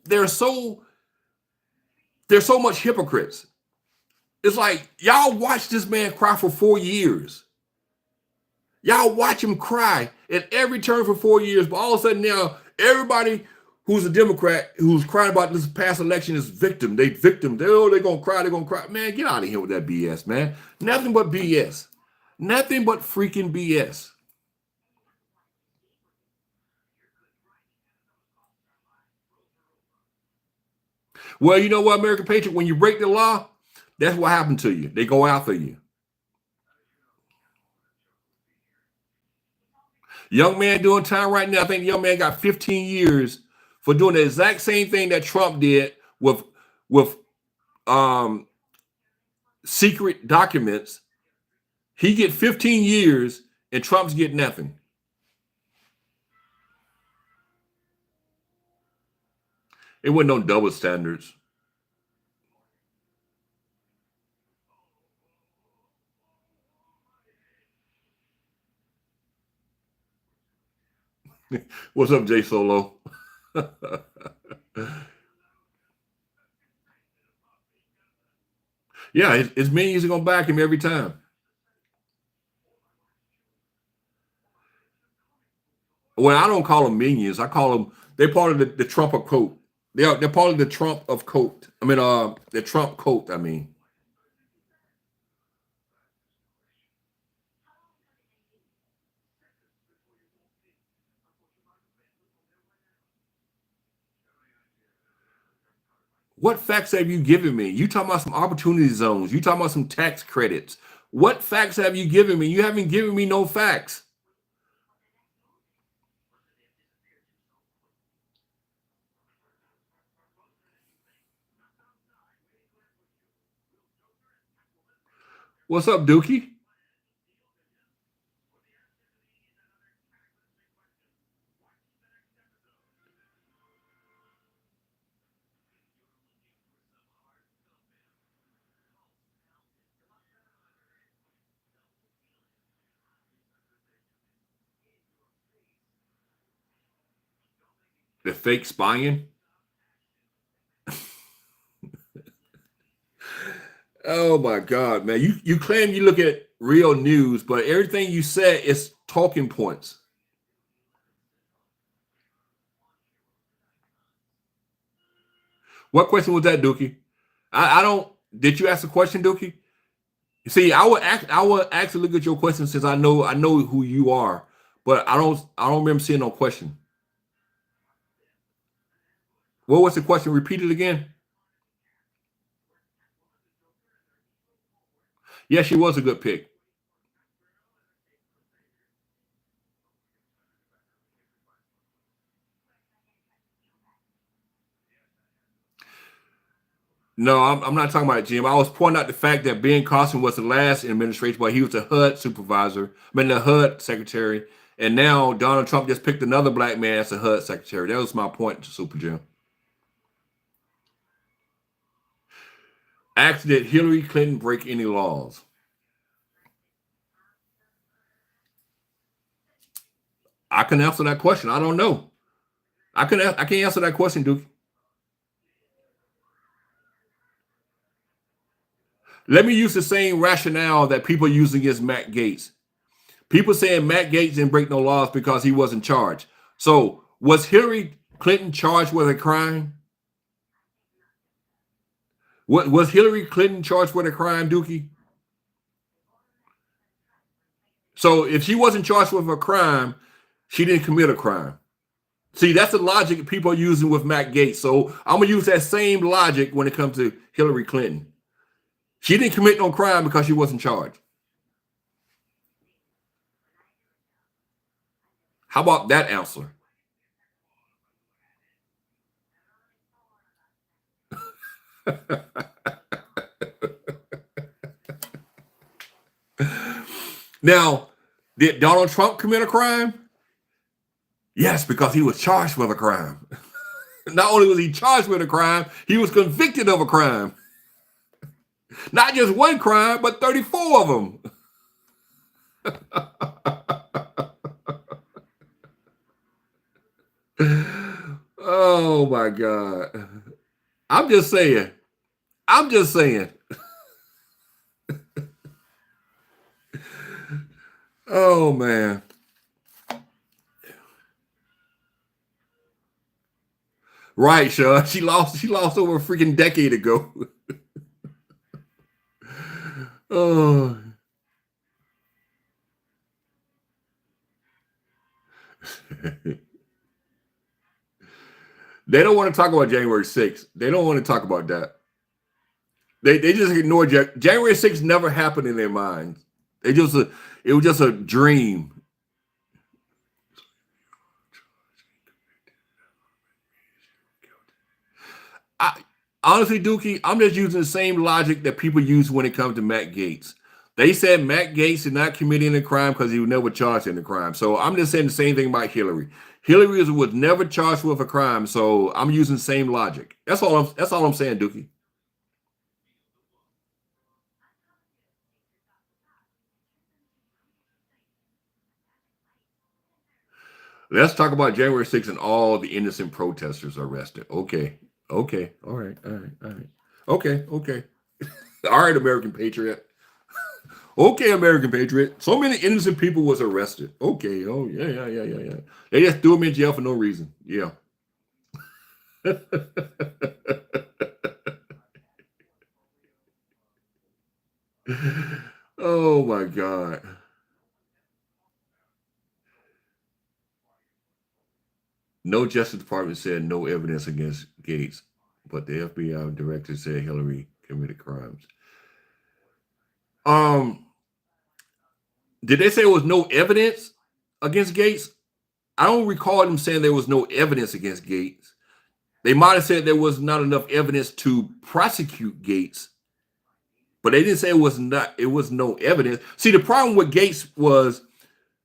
much hypocrites. It's like y'all watch this man cry for 4 years. Y'all watch him cry at every turn for 4 years, but all of a sudden now everybody who's a Democrat who's crying about this past election is victim. They victim. They're gonna cry. They're gonna cry. Man, get out of here with that BS, man. Nothing but BS. Nothing but freaking BS. Well, you know what, American Patriot, when you break the law, that's what happened to you. They go after you. Young man doing time right now. I think the young man got 15 years for doing the exact same thing that Trump did with um, secret documents. He get 15 years and Trump's get nothing. It wasn't no double standards. What's up, Jay Solo? Yeah, his minions are gonna back him every time. Well, I don't call them minions. I call them they're part of the Trump of coat. They're part of the Trump of coat. I mean, the Trump coat. I mean, what facts have you given me? You talking about some opportunity zones? You talking about some tax credits? What facts have you given me? You haven't given me no facts. What's up, Dookie? The fake spying? Oh my God, man! You claim you look at real news, but everything you said is talking points. What question was that, Dookie? I don't. Did you ask a question, Dookie? See, I would actually look at your question since I know who you are, but I don't remember seeing no question. What was the question? Repeat it again. Yeah, she was a good pick. No, I'm not talking about Jim. I was pointing out the fact that Ben Carson was the last administration, but he was a HUD supervisor, I mean the HUD secretary, and now Donald Trump just picked another black man as a HUD secretary. That was my point, Super Jim. Asked, did Hillary Clinton break any laws? I can answer that question. I don't know. I can't answer that question, Duke. Let me use the same rationale that people use against Matt Gaetz. People saying Matt Gaetz didn't break no laws because he wasn't charged. So was Hillary Clinton charged with a crime? What was Hillary Clinton charged with a crime, Dookie? So if she wasn't charged with a crime, she didn't commit a crime. See, that's the logic people are using with Matt Gaetz. So I'm gonna use that same logic when it comes to Hillary Clinton. She didn't commit no crime because she wasn't charged. How about that answer? Now, did Donald Trump commit a crime? Yes, because he was charged with a crime. Not only was he charged with a crime, he was convicted of a crime. Not just one crime, but 34 of them. Oh my God. I'm just saying. I'm just saying. Oh man. Right, Sean. She lost over a freaking decade ago. Oh. They don't want to talk about January 6th. They don't want to talk about that. They just ignore January 6th never happened in their minds. It was just a dream. Honestly, Dookie, I'm just using the same logic that people use when it comes to Matt Gaetz. They said Matt Gaetz did not commit any crime because he was never charged in a crime. So I'm just saying the same thing about Hillary. Hillary was never charged with a crime, so I'm using the same logic. That's all I'm saying, Dookie. Let's talk about January 6th and all the innocent protesters arrested. Okay. Okay. All right. All right. All right. Okay. Okay. All right, American Patriot. Okay, American Patriot. So many innocent people was arrested. Okay. Oh, yeah. They just threw them in jail for no reason. Yeah. Oh my God. No Justice Department said no evidence against Gaetz, but the FBI director said Hillary committed crimes. Um, did they say there was no evidence against Gaetz? I don't recall them saying there was no evidence against Gaetz. They might have said there was not enough evidence to prosecute Gaetz, but they didn't say it was no evidence. See, the problem with Gaetz was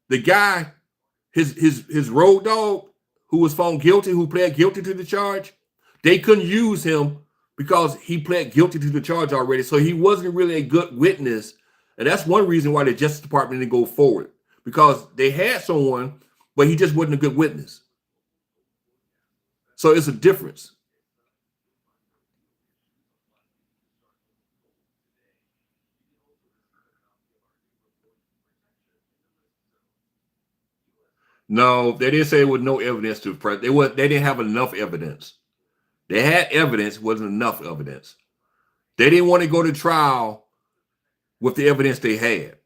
the guy, his road dog, who was found guilty, who pled guilty to the charge, they couldn't use him because he pled guilty to the charge already. So he wasn't really a good witness. And that's one reason why the Justice Department didn't go forward, because they had someone, but he just wasn't a good witness. So it's a difference. No, they didn't say there was no evidence to press. They didn't have enough evidence. They had evidence, wasn't enough evidence. They didn't want to go to trial with the evidence they had.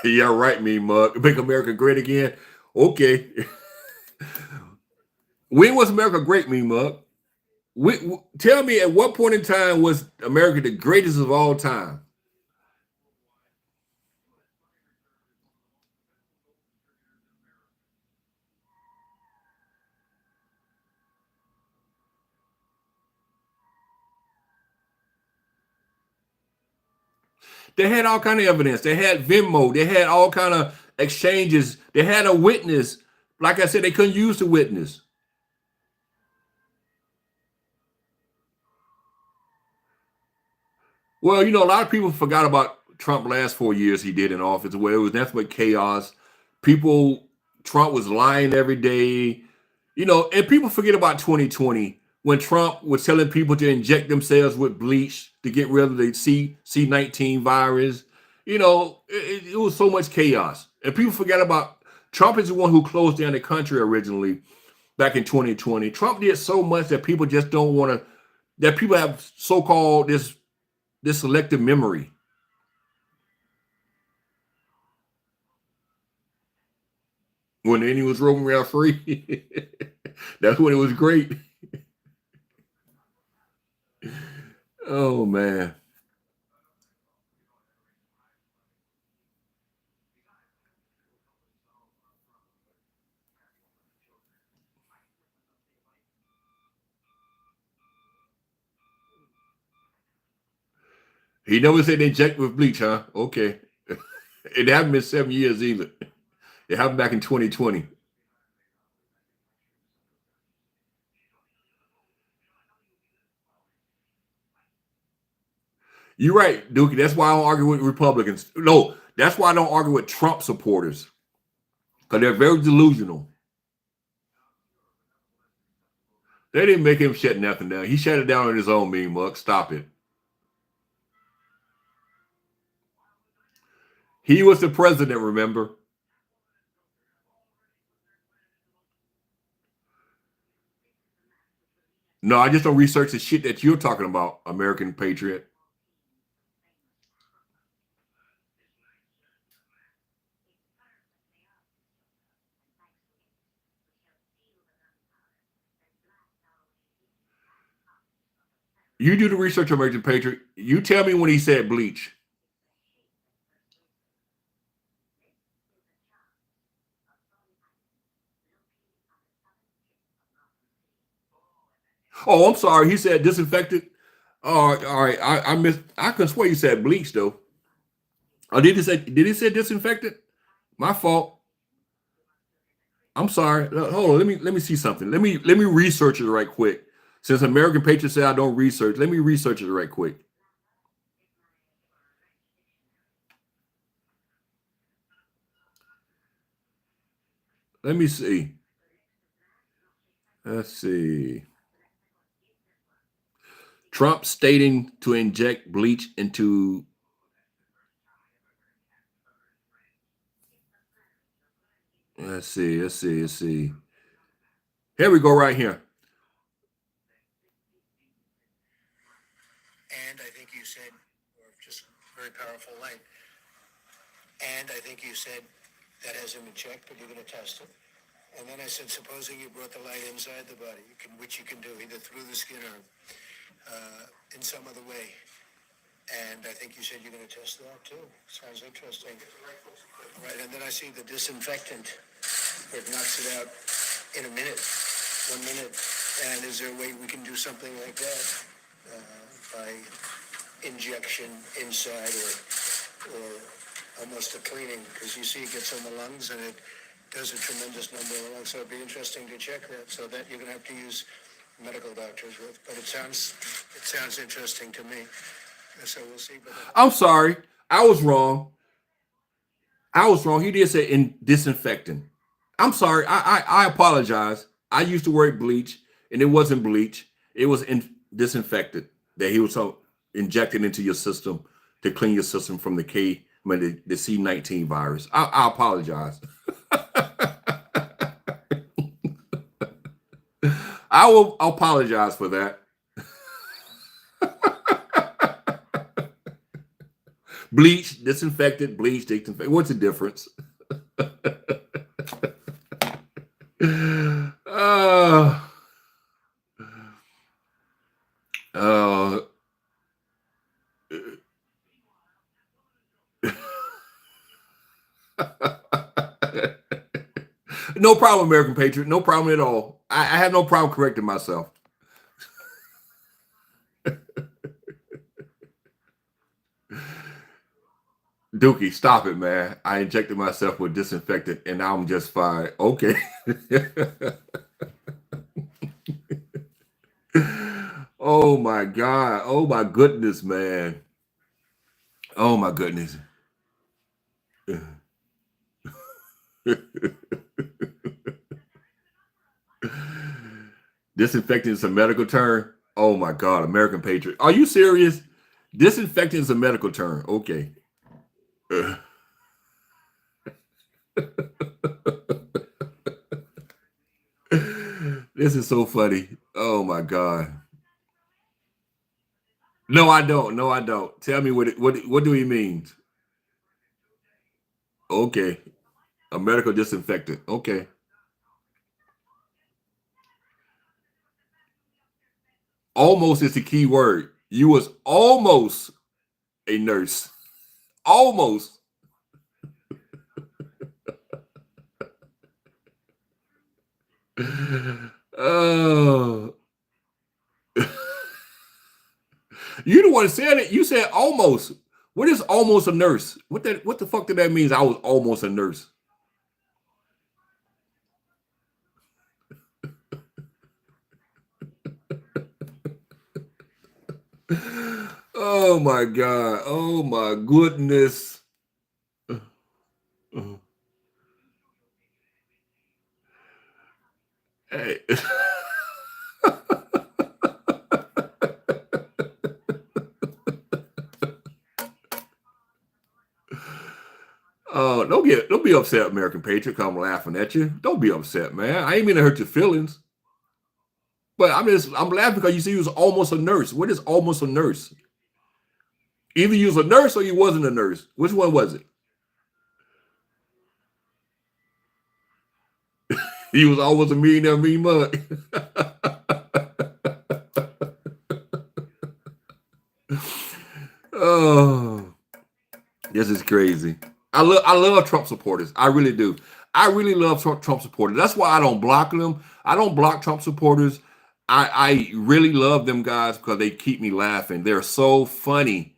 Yeah, right, me mug. Make America great again. Okay. When was America great, me mug? Tell me, at what point in time was America the greatest of all time? They had all kind of evidence. They had Venmo. They had all kind of exchanges. They had a witness. Like I said, they couldn't use the witness. Well, a lot of people forgot about Trump last 4 years he did in office. Where it was nothing but chaos. People, Trump was lying every day. And people forget about 2020 when Trump was telling people to inject themselves with bleach to get rid of the C19 virus. It was so much chaos. And people forget about Trump is the one who closed down the country originally back in 2020. Trump did so much that people just don't want to, that people have so-called this selective memory. When any was roaming around free, that's when it was great. Oh man. He never said inject with bleach, huh? Okay. It happened been 7 years either. It happened back in 2020. You're right, Dookie. That's why I don't argue with Republicans. No, that's why I don't argue with Trump supporters. Because they're very delusional. They didn't make him shut nothing down. He shut it down on his own, mean muck. Stop it. He was the president, remember? No, I just don't research the shit that you're talking about, American Patriot. You do the research, American Patriot. You tell me when he said bleach. Oh, I'm sorry. He said disinfectant. Oh, all right. I missed. I could swear you said bleach though. Oh, did he say? Did he say disinfectant? My fault. I'm sorry. Hold on. Let me see something. Let me research it right quick. Since American Patriot said I don't research, let me research it right quick. Let me see. Let's see. Trump stating to inject bleach into. Let's see. Let's see. Let's see. Here we go. Right here. And I think you said, or just very powerful light. And I think you said that hasn't been checked, but you're going to test it. And then I said, supposing you brought the light inside the body, which you can do either through the skin or in some other way. And I think you said you're going to test that too. Sounds interesting. Right, and then I see the disinfectant. It knocks it out in a minute, 1 minute. And is there a way we can do something like that by injection inside or almost a cleaning? Because you see it gets on the lungs and it does a tremendous number of lungs. So it'd be interesting to check that. So that you're going to have to use medical doctors with. But it sounds interesting to me. So we'll see. But I'm sorry. I was wrong. He did say in disinfectant. I'm sorry. I apologize. I used the word bleach, and it wasn't bleach. It was disinfectant that he was injected into your system to clean your system from the the C19 virus. I apologize. I will apologize for that. Bleach, disinfectant, bleach, disinfectant. What's the difference? uh, uh, no problem, American Patriot. No problem at all. I have no problem correcting myself. Dookie, stop it, man. I injected myself with disinfectant and now I'm just fine. Okay. Oh my God. Oh my goodness, man. Oh my goodness. Disinfectant is a medical term. Oh my God, American Patriot. Are you serious? Disinfectant is a medical term. Okay. This is so funny. Oh my God. No, I don't. No, I don't. Tell me what do he mean? Okay. A medical disinfectant. Okay. Almost is the key word. You was almost a nurse. Almost. Oh. You the one said it. You said almost. What is almost a nurse? What the fuck did that mean? I was almost a nurse. Oh my God. Oh my goodness. Hey. Oh, don't be upset, American Patriot. 'Cause I'm laughing at you. Don't be upset, man. I ain't mean to hurt your feelings. But I'm laughing because you see you was almost a nurse. What is almost a nurse? Either you was a nurse or you wasn't a nurse. Which one was it? He was almost a millionaire, mean mug. Oh, this is crazy. I love Trump supporters. I really do. I really love Trump supporters. That's why I don't block them. I don't block Trump supporters. I really love them guys because they keep me laughing. They're so funny.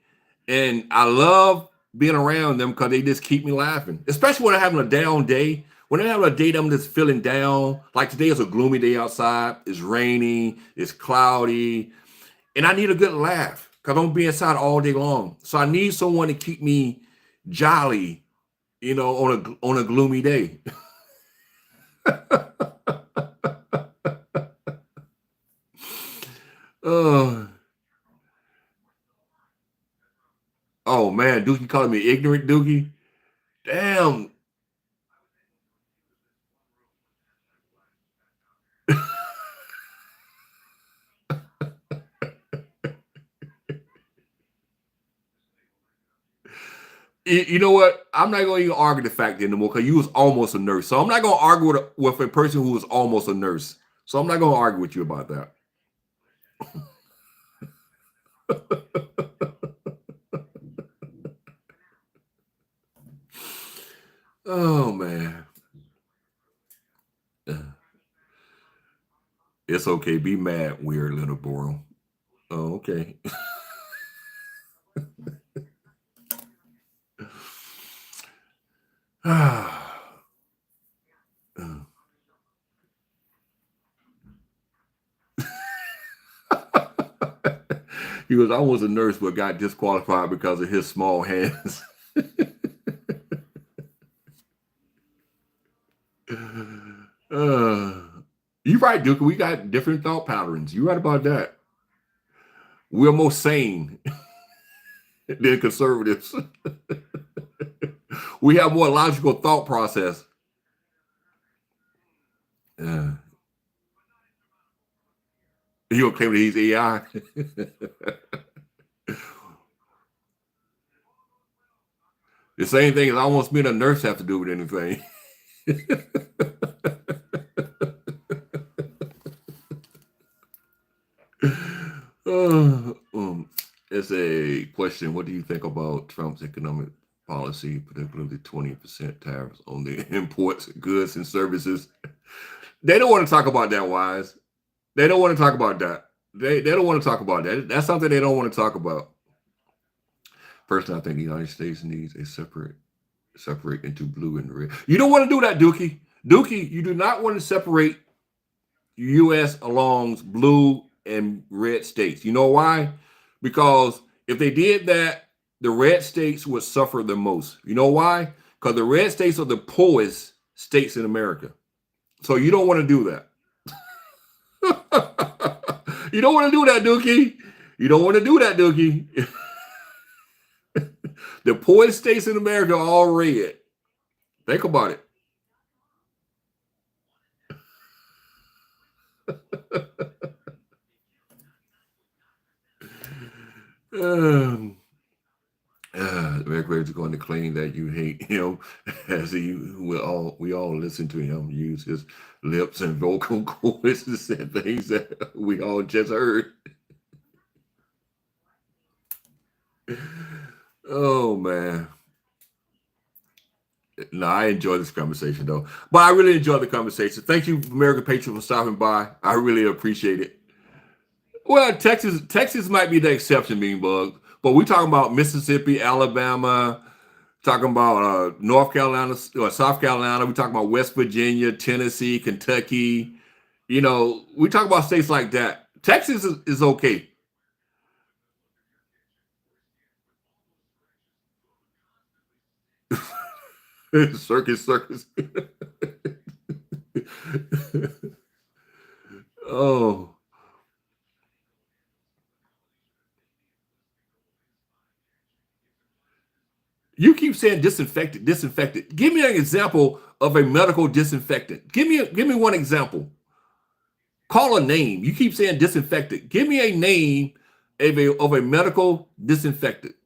And I love being around them because they just keep me laughing. Especially when I'm having a down day. When I'm having a day that I'm just feeling down, like today is a gloomy day outside. It's rainy, it's cloudy, and I need a good laugh because I'm gonna be inside all day long. So I need someone to keep me jolly, on a gloomy day. Oh, oh man, Dookie calling me ignorant, Dookie. Damn. You know what? I'm not going to even argue the fact anymore because you was almost a nurse. So I'm not going to argue with a person who was almost a nurse. So I'm not going to argue with you about that. Oh man, it's okay. Be mad, weird little boy. Oh, okay. He was almost a nurse, but got disqualified because of his small hands. uh, you're right, Duke. We got different thought patterns. You're right about that. We're more sane than conservatives. We have more logical thought process. Uh, you gonna claim that he's AI? The same thing as almost being a nurse have to do with anything. It's a question. What do you think about Trump's economic policy, particularly 20% tariffs on the imports, goods, and services? They don't want to talk about that, Wise. They don't want to talk about that. They don't want to talk about that. That's something they don't want to talk about. Personally, I think the United States needs a separate into blue and red. You don't want to do that, Dookie. Dookie, you do not want to separate U.S. along blue and red states. You know why? Because if they did that, the red states would suffer the most. You know why? Because the red states are the poorest states in America. So you don't want to do that. You don't want to do that, Dookie. You don't want to do that, Dookie. The poorest states in America are all red. Think about it. America is going to claim that you hate him, as we all listen to him use his lips and vocal cords to say things that we all just heard. Oh man. No, I enjoy this conversation though. But I really enjoyed the conversation. Thank you, American Patriot, for stopping by. I really appreciate it. Well, Texas might be the exception, Bean Bug. But we talking about Mississippi, Alabama, talking about North Carolina or South Carolina. We talking about West Virginia, Tennessee, Kentucky. You know, we talk about states like that. Texas is okay. Circus. Oh. You keep saying disinfectant. Give me an example of a medical disinfectant. Give me one example. Call a name. You keep saying disinfectant. Give me a name of a medical disinfectant.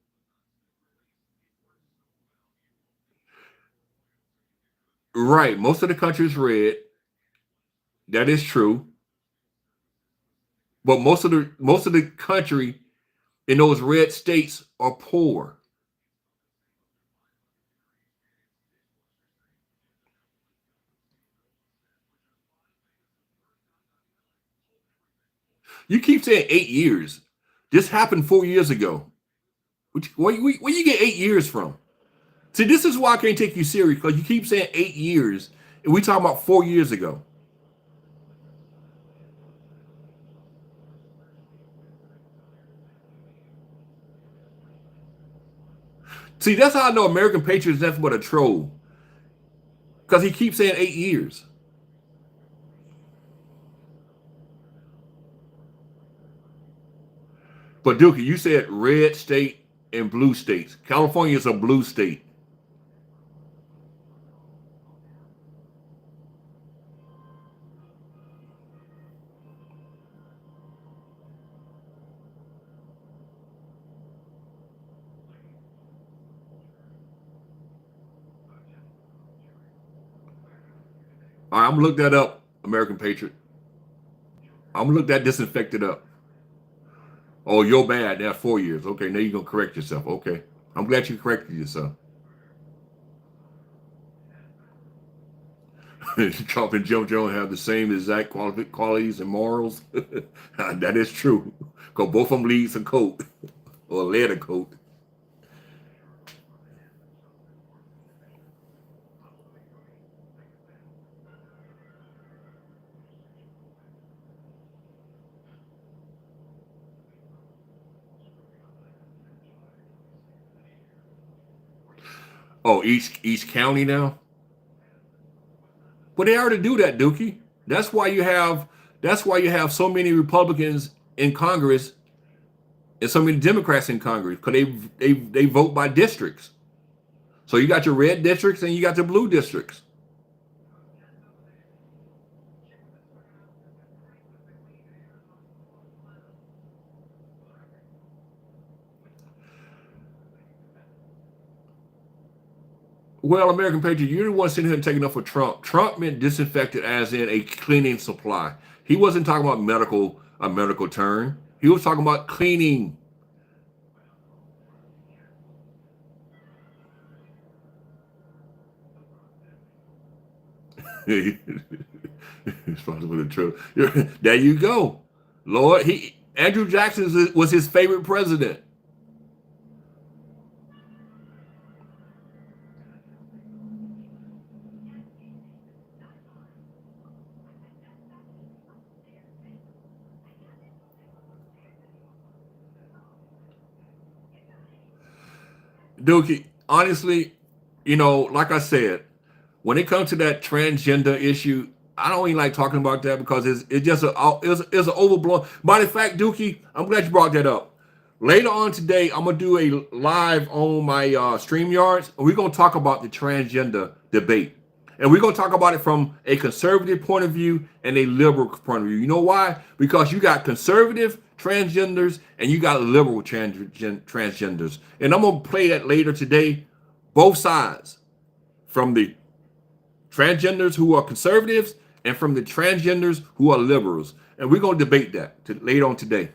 Right. Most of the country is red. That is true. But most of the country in those red states are poor. You keep saying 8 years. This happened 4 years ago. Where you get 8 years from? See, this is why I can't take you serious, because you keep saying 8 years, and we talking about 4 years ago. See, that's how I know American Patriot is nothing but a troll. Because he keeps saying 8 years. But Dookie, you said red state and blue states. California is a blue state. All right, I'm gonna look that up, American Patriot. I'm gonna look that disinfected up. Oh, you're bad. That's 4 years. Okay, now you're gonna correct yourself. Okay. I'm glad you corrected yourself. Trump and Jim Jones have the same exact qualities and morals. That is true. Because both of them leads a coat or a leather coat. Oh, each county now? But they already do that, Dookie. That's why you have so many Republicans in Congress and so many Democrats in Congress, because they vote by districts. So you got your red districts and you got your blue districts. Well, American Patriot, you're the one sitting here taking up for Trump. Trump meant disinfected as in a cleaning supply. He wasn't talking about a medical term. He was talking about cleaning. Responsible for the truth. There you go. Lord, Andrew Jackson was his favorite president. Dookie, honestly, like I said, when it comes to that transgender issue, I don't even like talking about that because it's just it's an overblown. Matter of fact, Dookie, I'm glad you brought that up. Later on today, I'm gonna do a live on my StreamYards, and we're gonna talk about the transgender debate, and we're gonna talk about it from a conservative point of view and a liberal point of view. You know why? Because you got conservative transgenders and you got liberal transgenders, and I'm gonna play that later today, both sides, from the transgenders who are conservatives and from the transgenders who are liberals. And we're going to debate that later on today.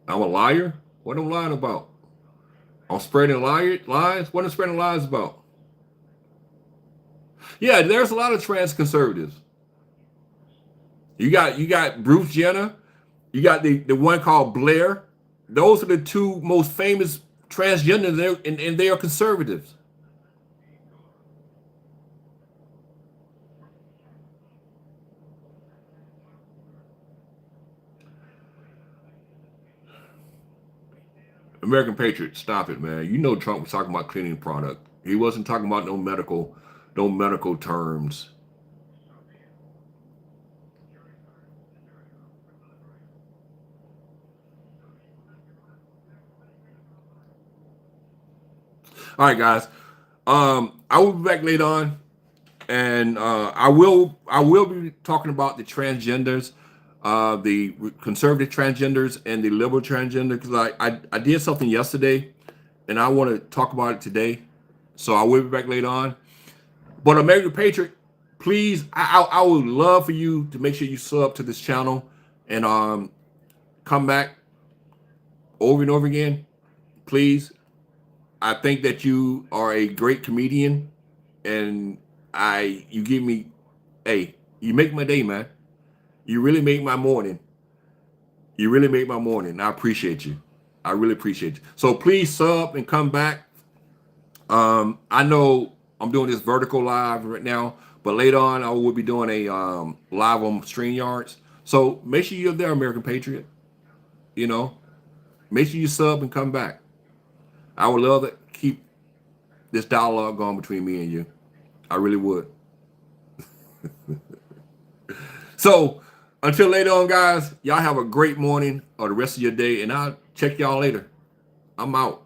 I'm a liar? What am I lying about? I'm spreading lies? What am I spreading lies about? Yeah, there's a lot of trans conservatives. You got Bruce Jenner, you got the one called Blair. Those are the two most famous transgenders, and they are conservatives. American Patriot, stop it, man. You know Trump was talking about cleaning product. He wasn't talking about no medical terms. All right, guys. I will be back later on, and I will be talking about the transgenders, the conservative transgenders and the liberal transgender, because I did something yesterday, and I want to talk about it today. So I will be back later on. But American Patriot, please, I would love for you to make sure you sub to this channel and come back over and over again, please. I think that you are a great comedian, and you give me, hey, you make my day, man. You really make my morning. You really make my morning. I appreciate you. I really appreciate you. So please sub and come back. I know I'm doing this vertical live right now, but later on I will be doing a live on StreamYards. So make sure you're there, American Patriot. You know, make sure you sub and come back. I would love to keep this dialogue going between me and you. I really would. So until later on, guys, y'all have a great morning or the rest of your day, and I'll check y'all later. I'm out.